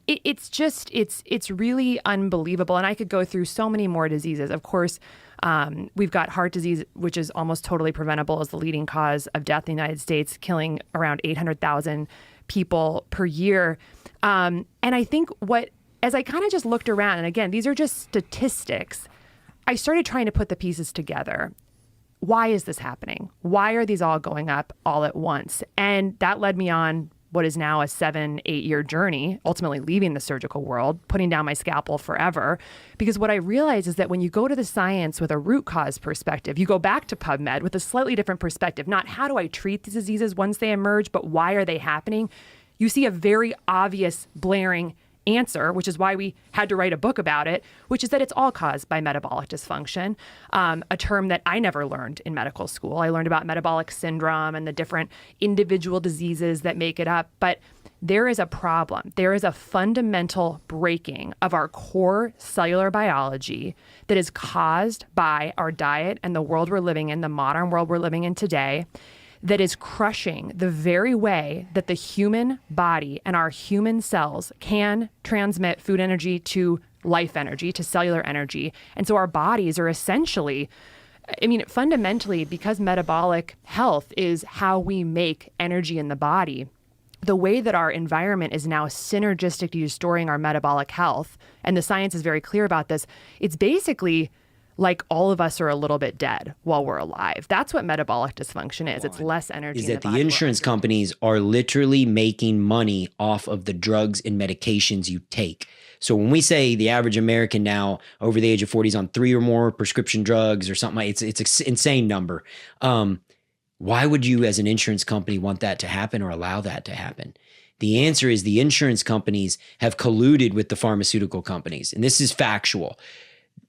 It's really unbelievable. And I could go through so many more diseases. Of course, we've got heart disease, which is almost totally preventable, as the leading cause of death in the United States, killing around 800,000 people per year. And I think as I kind of just looked around, and again, these are just statistics, I started trying to put the pieces together. Why is this happening? Why are these all going up all at once? And that led me on what is now a 7-8 year journey, ultimately leaving the surgical world, putting down my scalpel forever. Because what I realized is that when you go to the science with a root cause perspective, you go back to PubMed with a slightly different perspective, not how do I treat these diseases once they emerge, but why are they happening? You see a very obvious, blaring answer, which is why we had to write a book about it, which is that it's all caused by metabolic dysfunction, a term that I never learned in medical school. I learned about metabolic syndrome and the different individual diseases that make it up. But there is a problem. There is a fundamental breaking of our core cellular biology that is caused by our diet and the world we're living in, the modern world we're living in today, that is crushing the very way that the human body and our human cells can transmit food energy to life energy, to cellular energy. And so our bodies are essentially I mean, fundamentally, because metabolic health is how we make energy in the body, the way that our environment is now synergistic to storing our metabolic health, and the science is very clear about this, it's basically like all of us are a little bit dead while we're alive. That's what metabolic dysfunction is. It's less energy Is in that the the body. insurance companies are literally making money off of the drugs and medications you take. So when we say the average American now over the age of 40 is on 3 or more prescription drugs or something, it's an insane number. Why would you as an insurance company want that to happen or allow that to happen? The answer is the insurance companies have colluded with the pharmaceutical companies. And this is factual.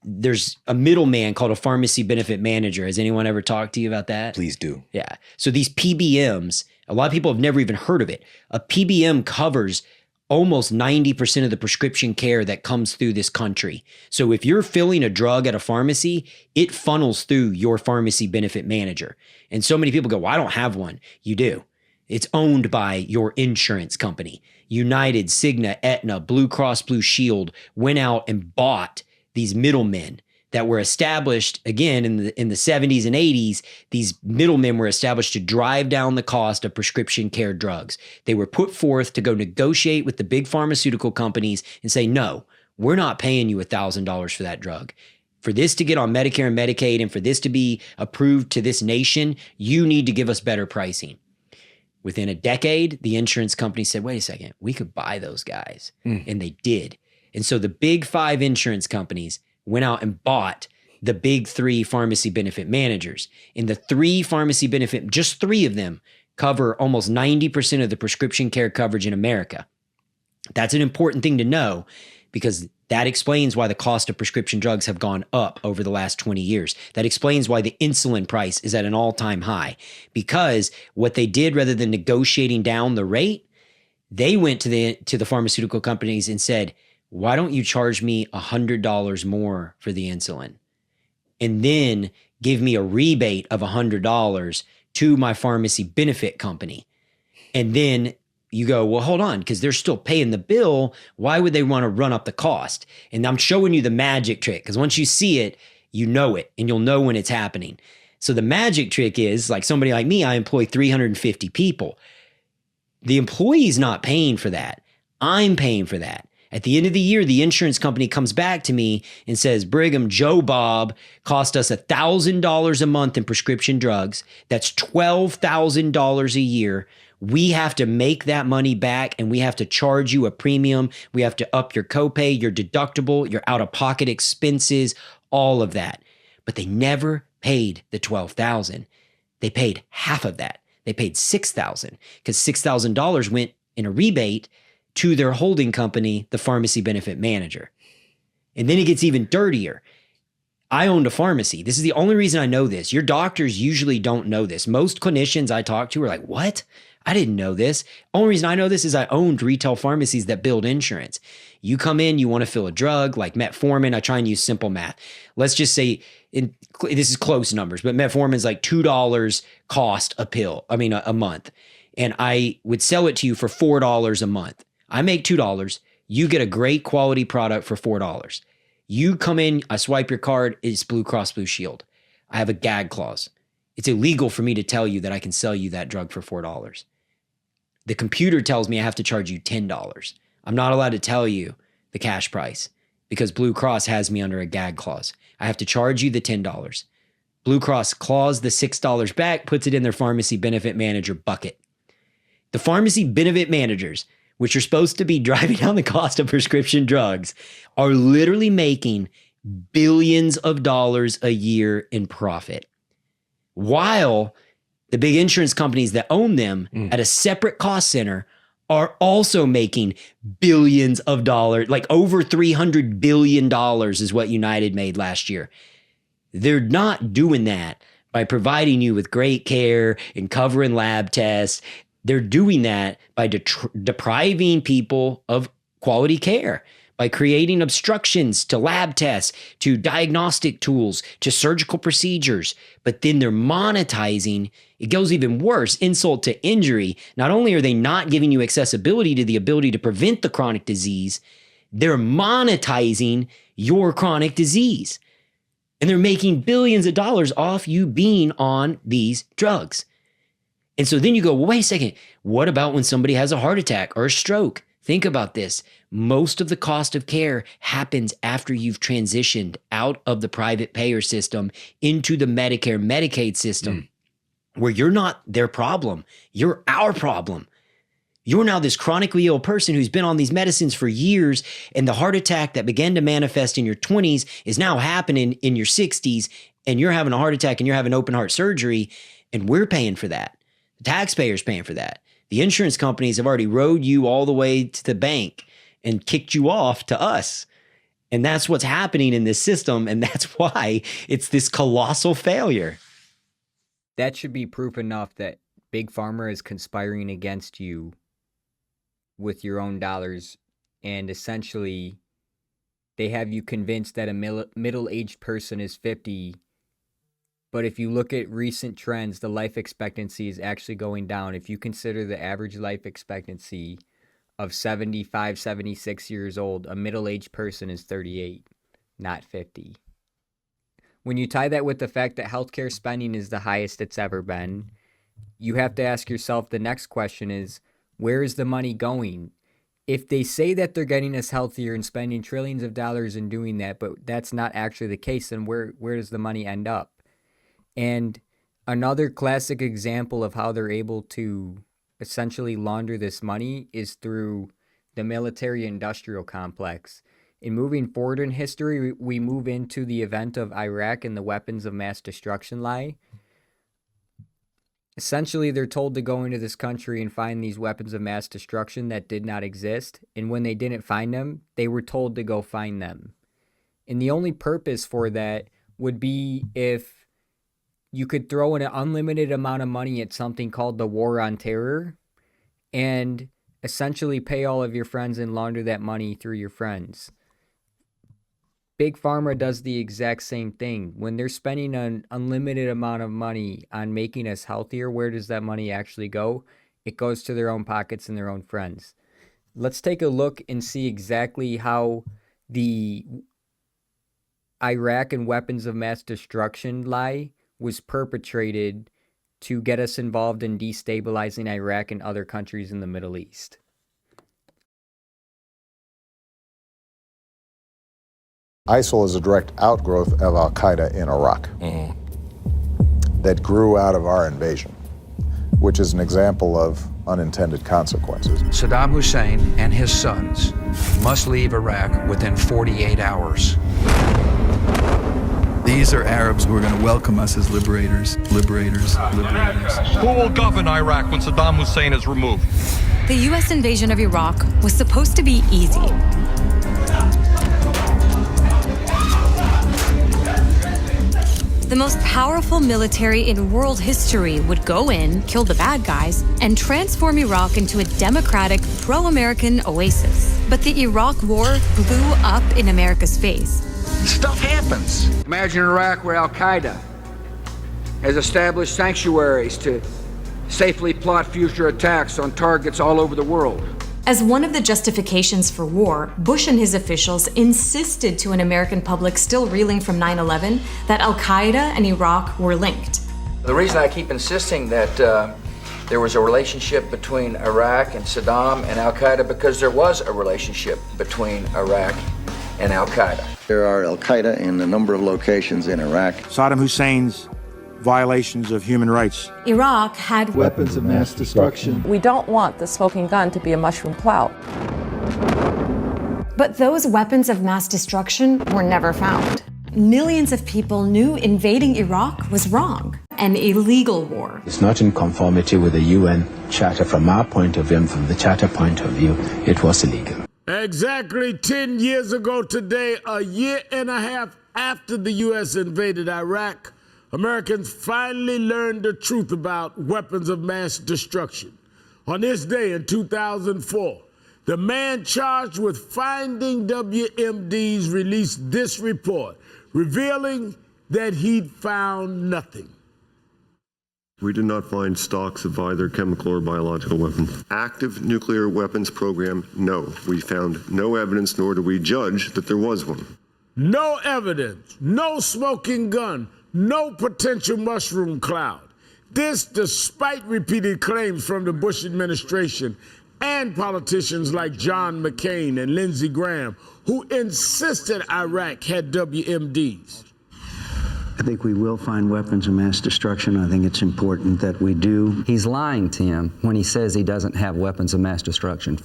There's a middleman called a pharmacy benefit manager. Has anyone ever talked to you about that? Please do. Yeah. So these PBMs, a lot of people have never even heard of it. A PBM covers almost 90% of the prescription care that comes through this country. So if you're filling a drug at a pharmacy, it funnels through your pharmacy benefit manager. And so many people go, well, I don't have one. You do. It's owned by your insurance company. United, Cigna, Aetna, Blue Cross Blue Shield went out and bought these middlemen that were established again in the 70s and 80s. These middlemen were established to drive down the cost of prescription care drugs. They were put forth to go negotiate with the big pharmaceutical companies and say, no, we're not paying you $1,000 for that drug. For this to get on Medicare and Medicaid and for this to be approved to this nation, you need to give us better pricing. Within a decade, the insurance company said, wait a second, we could buy those guys. And they did. And so the big 5 insurance companies went out and bought the big 3 pharmacy benefit managers. And the 3 pharmacy benefit, just 3 of them, cover almost 90% of the prescription care coverage in America. That's an important thing to know because that explains why the cost of prescription drugs have gone up over the last 20 years. That explains why the insulin price is at an all-time high. Because what they did, rather than negotiating down the rate, they went to the pharmaceutical companies and said, why don't you charge me $100 more for the insulin? And then give me a rebate of $100 to my pharmacy benefit company. And then you go, well, hold on, because they're still paying the bill. Why would they want to run up the cost? And I'm showing you the magic trick, because once you see it, you know it, and you'll know when it's happening. So the magic trick is, like somebody like me, I employ 350 people. The employee's not paying for that. I'm paying for that. At the end of the year, the insurance company comes back to me and says, Brigham, Joe Bob cost us $1,000 a month in prescription drugs. That's $12,000 a year. We have to make that money back and we have to charge you a premium. We have to up your copay, your deductible, your out-of-pocket expenses, all of that. But they never paid the $12,000. They paid half of that. They paid $6,000 because $6,000 went in a rebate to their holding company, the pharmacy benefit manager. And then it gets even dirtier. I owned a pharmacy. This is the only reason I know this. Your doctors usually don't know this. Most clinicians I talk to are like, what? I didn't know this. Only reason I know this is I owned retail pharmacies that billed insurance. You come in, you want to fill a drug like metformin. I try and use simple math. Let's just say, this is close numbers, but metformin is like $2 cost a month. And I would sell it to you for $4 a month. I make $2. You get a great quality product for $4. You come in, I swipe your card, it's Blue Cross Blue Shield. I have a gag clause. It's illegal for me to tell you that I can sell you that drug for $4. The computer tells me I have to charge you $10. I'm not allowed to tell you the cash price because Blue Cross has me under a gag clause. I have to charge you the $10. Blue Cross claws the $6 back, puts it in their pharmacy benefit manager bucket. The pharmacy benefit managers, which are supposed to be driving down the cost of prescription drugs, are literally making billions of dollars a year in profit. While the big insurance companies that own them at a separate cost center are also making billions of dollars, like over $300 billion is what United made last year. They're not doing that by providing you with great care and covering lab tests. They're doing that by depriving people of quality care, by creating obstructions to lab tests, to diagnostic tools, to surgical procedures. But then they're monetizing. It goes even worse, insult to injury. Not only are they not giving you accessibility to the ability to prevent the chronic disease, they're monetizing your chronic disease. And they're making billions of dollars off you being on these drugs. And so then you go, well, wait a second. What about when somebody has a heart attack or a stroke? Think about this. Most of the cost of care happens after you've transitioned out of the private payer system into the Medicare, Medicaid system, where you're not their problem. You're our problem. You're now this chronically ill person who's been on these medicines for years, and the heart attack that began to manifest in your 20s is now happening in your 60s, and you're having a heart attack and you're having open heart surgery, and we're paying for that. The taxpayers paying for that. The insurance companies have already rode you all the way to the bank and kicked you off to us. And that's what's happening in this system, and that's why it's this colossal failure. That should be proof enough that Big Pharma is conspiring against you with your own dollars, and essentially they have you convinced that a middle-aged person is 50, but if you look at recent trends, the life expectancy is actually going down. If you consider the average life expectancy of 75, 76 years old, a middle-aged person is 38, not 50. When you tie that with the fact that healthcare spending is the highest it's ever been, you have to ask yourself, the next question is, where is the money going? If they say that they're getting us healthier and spending trillions of dollars in doing that, but that's not actually the case, then where does the money end up? And another classic example of how they're able to essentially launder this money is through the military-industrial complex. In moving forward in history, we move into the event of Iraq and the weapons of mass destruction lie. Essentially, they're told to go into this country and find these weapons of mass destruction that did not exist. And when they didn't find them, they were told to go find them. And the only purpose for that would be if you could throw in an unlimited amount of money at something called the War on Terror and essentially pay all of your friends and launder that money through your friends. Big Pharma does the exact same thing. When they're spending an unlimited amount of money on making us healthier, where does that money actually go? It goes to their own pockets and their own friends. Let's take a look and see exactly how the Iraq and weapons of mass destruction lie was perpetrated to get us involved in destabilizing Iraq and other countries in the Middle East. ISIL is a direct outgrowth of al-Qaeda in Iraq that grew out of our invasion, which is an example of unintended consequences. Saddam Hussein and his sons must leave Iraq within 48 hours. These are Arabs who are going to welcome us as liberators. Who will govern Iraq when Saddam Hussein is removed? The U.S. invasion of Iraq was supposed to be easy. The most powerful military in world history would go in, kill the bad guys, and transform Iraq into a democratic, pro-American oasis. But the Iraq War blew up in America's face. Stuff happens. Imagine Iraq where al-Qaeda has established sanctuaries to safely plot future attacks on targets all over the world. As one of the justifications for war, Bush and his officials insisted to an American public still reeling from 9/11 that al-Qaeda and Iraq were linked. The reason I keep insisting that there was a relationship between Iraq and Saddam and al-Qaeda, because there was a relationship between Iraq and al-Qaeda. There are al-Qaeda in a number of locations in Iraq. Saddam Hussein's violations of human rights. Iraq had weapons of mass destruction. We don't want the smoking gun to be a mushroom cloud. But those weapons of mass destruction were never found. Millions of people knew invading Iraq was wrong, an illegal war. It's not in conformity with the UN Charter from our point of view, and from the Charter point of view, it was illegal. Exactly 10 years ago today, a year and a half after the U.S. invaded Iraq, Americans finally learned the truth about weapons of mass destruction. On this day in 2004, the man charged with finding WMDs released this report, revealing that he'd found nothing. We did not find stocks of either chemical or biological weapons. Active nuclear weapons program, no. We found no evidence, nor do we judge that there was one. No evidence, no smoking gun, no potential mushroom cloud. This despite repeated claims from the Bush administration and politicians like John McCain and Lindsey Graham, who insisted Iraq had WMDs. I think we will find weapons of mass destruction. I think it's important that we do. He's lying, Tim, when he says he doesn't have weapons of mass destruction.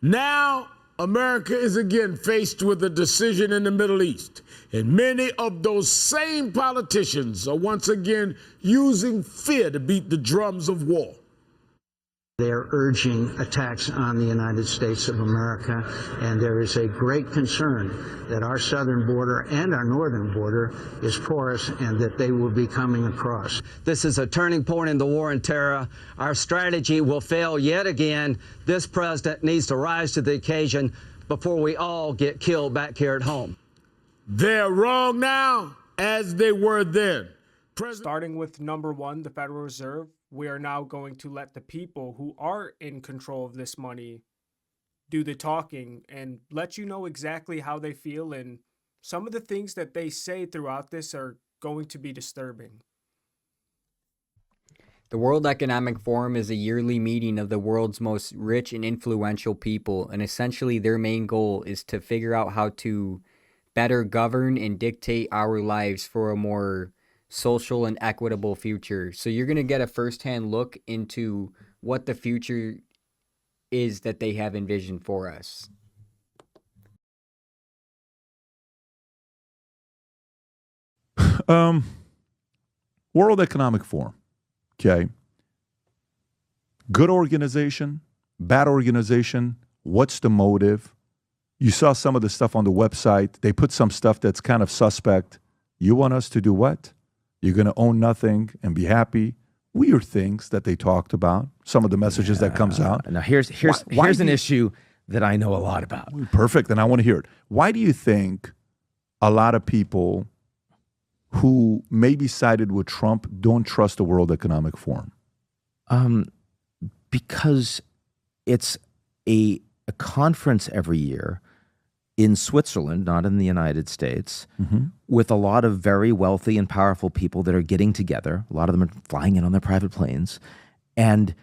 Now, America is again faced with a decision in the Middle East, and many of those same politicians are once again using fear to beat the drums of war. They are urging attacks on the United States of America, and there is a great concern that our southern border and our northern border is porous and that they will be coming across. This is a turning point in the war on terror. Our strategy will fail yet again. This president needs to rise to the occasion before we all get killed back here at home. They're wrong now, as they were then. Starting with number one, the Federal Reserve, we are now going to let the people who are in control of this money do the talking and let you know exactly how they feel. And some of the things that they say throughout this are going to be disturbing. The World Economic Forum is a yearly meeting of the world's most rich and influential people, and essentially their main goal is to figure out how to better govern and dictate our lives for a more social and equitable future. So you're going to get a firsthand look into what the future is that they have envisioned for us. World Economic Forum. Okay. Good organization, bad organization. What's the motive? You saw some of the stuff on the website. They put some stuff that's kind of suspect. You want us to do what? You're going to own nothing and be happy. Weird things that they talked about. Some of the messages that comes out. Now here's an issue that I know a lot about. Perfect, and I want to hear it. Why do you think a lot of people who maybe sided with Trump don't trust the World Economic Forum? Because it's a conference every year in Switzerland, not in the United States, with a lot of very wealthy and powerful people that are getting together. A lot of them are flying in on their private planes. And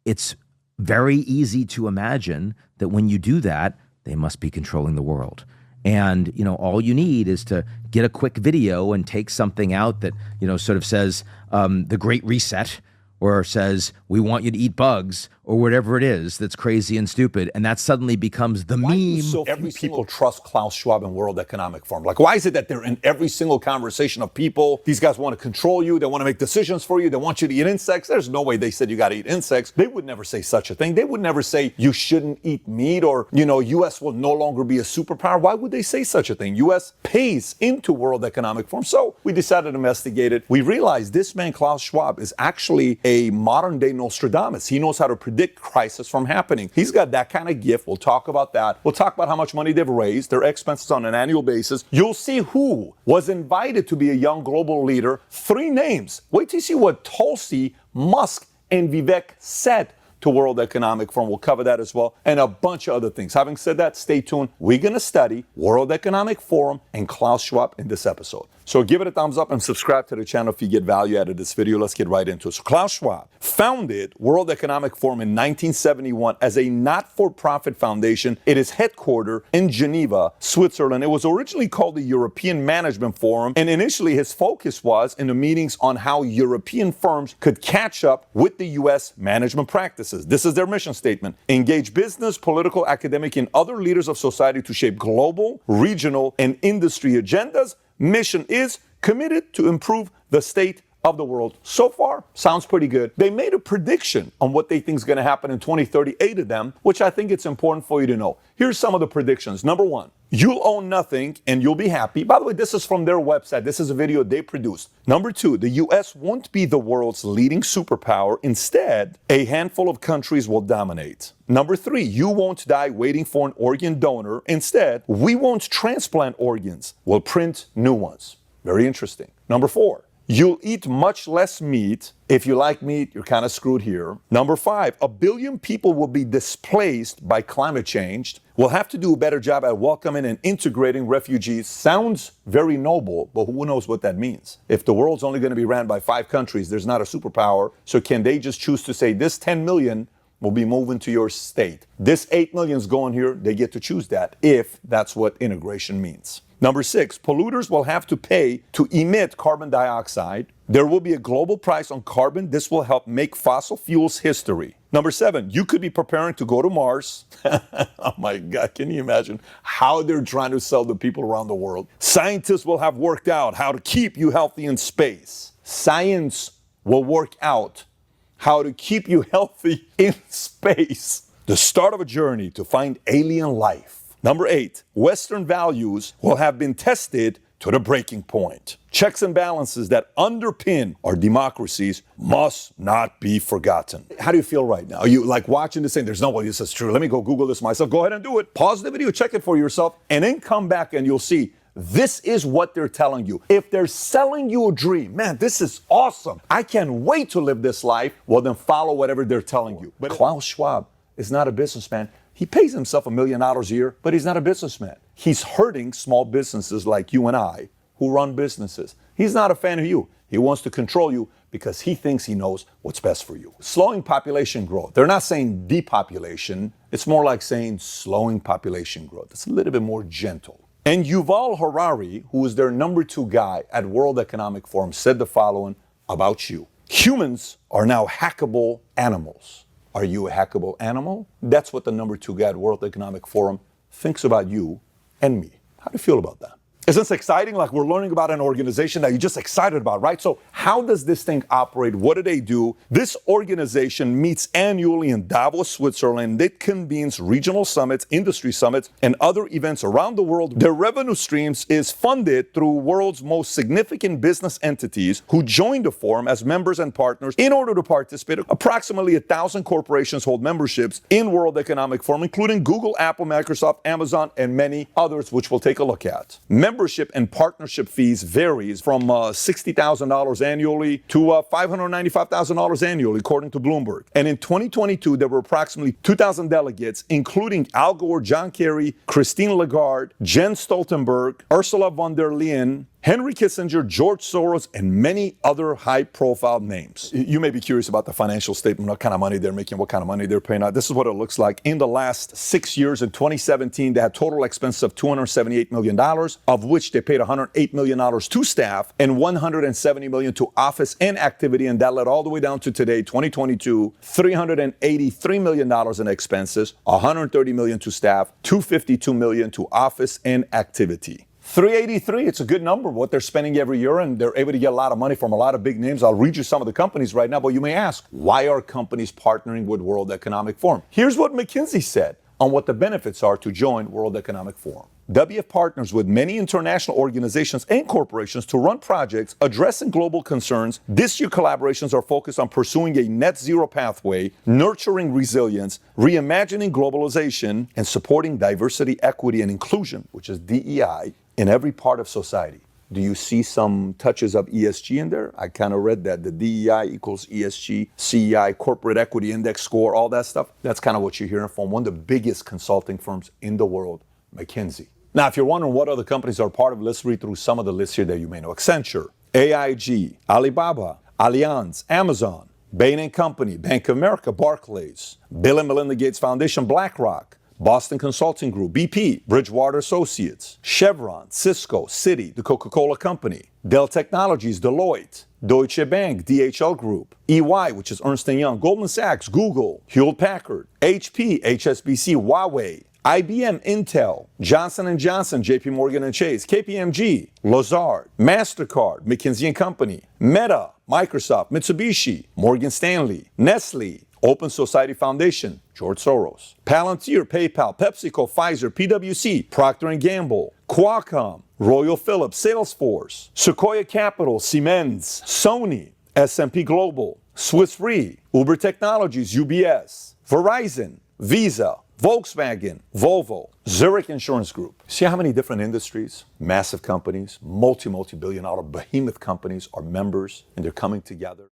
it's very easy to imagine that when you do that, they must be controlling the world. And, all you need is to get a quick video and take something out that, sort of says the Great Reset, or says, we want you to eat bugs, or whatever it is that's crazy and stupid, and that suddenly becomes the meme. So every people trust Klaus Schwab and World Economic Forum. Like, why is it that they're in every single conversation of people? These guys want to control you. They want to make decisions for you. They want you to eat insects. There's no way they said you got to eat insects. They would never say such a thing. They would never say you shouldn't eat meat, or, U.S. will no longer be a superpower. Why would they say such a thing? U.S. pays into World Economic Forum. So we decided to investigate it. We realized this man, Klaus Schwab, is actually a modern day Nostradamus. He knows how to predict crisis from happening. He's got that kind of gift. We'll talk about that. We'll talk about how much money they've raised, their expenses on an annual basis. You'll see who was invited to be a young global leader. 3 names. Wait till you see what Tulsi, Musk, and Vivek said to World Economic Forum. We'll cover that as well, and a bunch of other things. Having said that, stay tuned. We're going to study World Economic Forum and Klaus Schwab in this episode. So give it a thumbs up and subscribe to the channel if you get value out of this video. Let's get right into it. So Klaus Schwab founded World Economic Forum in 1971 as a not-for-profit foundation. It is headquartered in Geneva, Switzerland. It was originally called the European Management Forum, and initially his focus was in the meetings on how European firms could catch up with the U.S. management practices. This is their mission statement: engage business, political, academic, and other leaders of society to shape global, regional, and industry agendas. Mission is committed to improve the state of the world. So far, sounds pretty good. They made a prediction on what they think is going to happen in 2030, 8 of them, which I think it's important for you to know. Here's some of the predictions. Number 1, you'll own nothing and you'll be happy. By the way, this is from their website. This is a video they produced. Number 2, the U.S. won't be the world's leading superpower. Instead, a handful of countries will dominate. Number 3, you won't die waiting for an organ donor. Instead, we won't transplant organs. We'll print new ones. Very interesting. Number 4, you'll eat much less meat. If you like meat, you're kind of screwed here. Number 5, 1 billion people will be displaced by climate change. We'll have to do a better job at welcoming and integrating refugees. Sounds very noble, but who knows what that means? If the world's only going to be ran by 5 countries, there's not a superpower. So can they just choose to say this 10 million will be moving to your state? This 8 million is going here. They get to choose that if that's what integration means. Number 6, polluters will have to pay to emit carbon dioxide. There will be a global price on carbon. This will help make fossil fuels history. Number 7, you could be preparing to go to Mars. Oh my God, can you imagine how they're trying to sell the people around the world? Scientists will have worked out how to keep you healthy in space. Science will work out how to keep you healthy in space. The start of a journey to find alien life. Number 8, Western values will have been tested to the breaking point. Checks and balances that underpin our democracies must not be forgotten. How do you feel right now? Are you like watching this saying, there's no way this is true? Let me go Google this myself. Go ahead and do it. Pause the video, check it for yourself, and then come back and you'll see this is what they're telling you. If they're selling you a dream, man, this is awesome. I can't wait to live this life. Well, then follow whatever they're telling you. But Klaus Schwab is not a businessman. He pays himself $1 million a year, but he's not a businessman. He's hurting small businesses like you and I who run businesses. He's not a fan of you. He wants to control you because he thinks he knows what's best for you. Slowing population growth. They're not saying depopulation. It's more like saying slowing population growth. It's a little bit more gentle. And Yuval Harari, who is their number 2 guy at World Economic Forum, said the following about you. Humans are now hackable animals. Are you a hackable animal? That's what the number 2 guy at World Economic Forum thinks about you and me. How do you feel about that? Isn't this exciting? Like we're learning about an organization that you're just excited about, right? So how does this thing operate? What do they do? This organization meets annually in Davos, Switzerland. It convenes regional summits, industry summits, and other events around the world. Their revenue streams is funded through world's most significant business entities who join the forum as members and partners in order to participate. Approximately 1,000 corporations hold memberships in World Economic Forum, including Google, Apple, Microsoft, Amazon, and many others, which we'll take a look at. Membership and partnership fees varies from $60,000 annually to $595,000 annually, according to Bloomberg. And in 2022, there were approximately 2,000 delegates, including Al Gore, John Kerry, Christine Lagarde, Jens Stoltenberg, Ursula von der Leyen, Henry Kissinger, George Soros, and many other high-profile names. You may be curious about the financial statement, what kind of money they're making, what kind of money they're paying out. This is what it looks like. In the last 6 years, in 2017, they had total expenses of $278 million, of which they paid $108 million to staff and $170 million to office and activity, and that led all the way down to today, 2022, $383 million in expenses, $130 million to staff, $252 million to office and activity. 383, it's a good number, what they're spending every year, and they're able to get a lot of money from a lot of big names. I'll read you some of the companies right now, but you may ask, why are companies partnering with World Economic Forum? Here's what McKinsey said on what the benefits are to join World Economic Forum. WF partners with many international organizations and corporations to run projects addressing global concerns. This year, collaborations are focused on pursuing a net zero pathway, nurturing resilience, reimagining globalization, and supporting diversity, equity, and inclusion, which is DEI, in every part of society. Do you see some touches of ESG in there? I kind of read that. The DEI equals ESG, CEI, Corporate Equity Index score, all that stuff. That's kind of what you're hearing from one of the biggest consulting firms in the world, McKinsey. Now, if you're wondering what other companies are part of, let's read through some of the lists here that you may know. Accenture, AIG, Alibaba, Allianz, Amazon, Bain & Company, Bank of America, Barclays, Bill and Melinda Gates Foundation, BlackRock, Boston Consulting Group, BP, Bridgewater Associates, Chevron, Cisco, Citi, the Coca-Cola Company, Dell Technologies, Deloitte, Deutsche Bank, DHL Group, EY, which is Ernst & Young, Goldman Sachs, Google, Hewlett-Packard, HP, HSBC, Huawei, IBM, Intel, Johnson & Johnson, JP Morgan & Chase, KPMG, Lazard, MasterCard, McKinsey & Company, Meta, Microsoft, Mitsubishi, Morgan Stanley, Nestle, Open Society Foundation, George Soros, Palantir, PayPal, PepsiCo, Pfizer, PwC, Procter & Gamble, Qualcomm, Royal Philips, Salesforce, Sequoia Capital, Siemens, Sony, S&P Global, Swiss Re, Uber Technologies, UBS, Verizon, Visa, Volkswagen, Volvo, Zurich Insurance Group. See how many different industries, massive companies, multi-billion dollar behemoth companies are members, and they're coming together.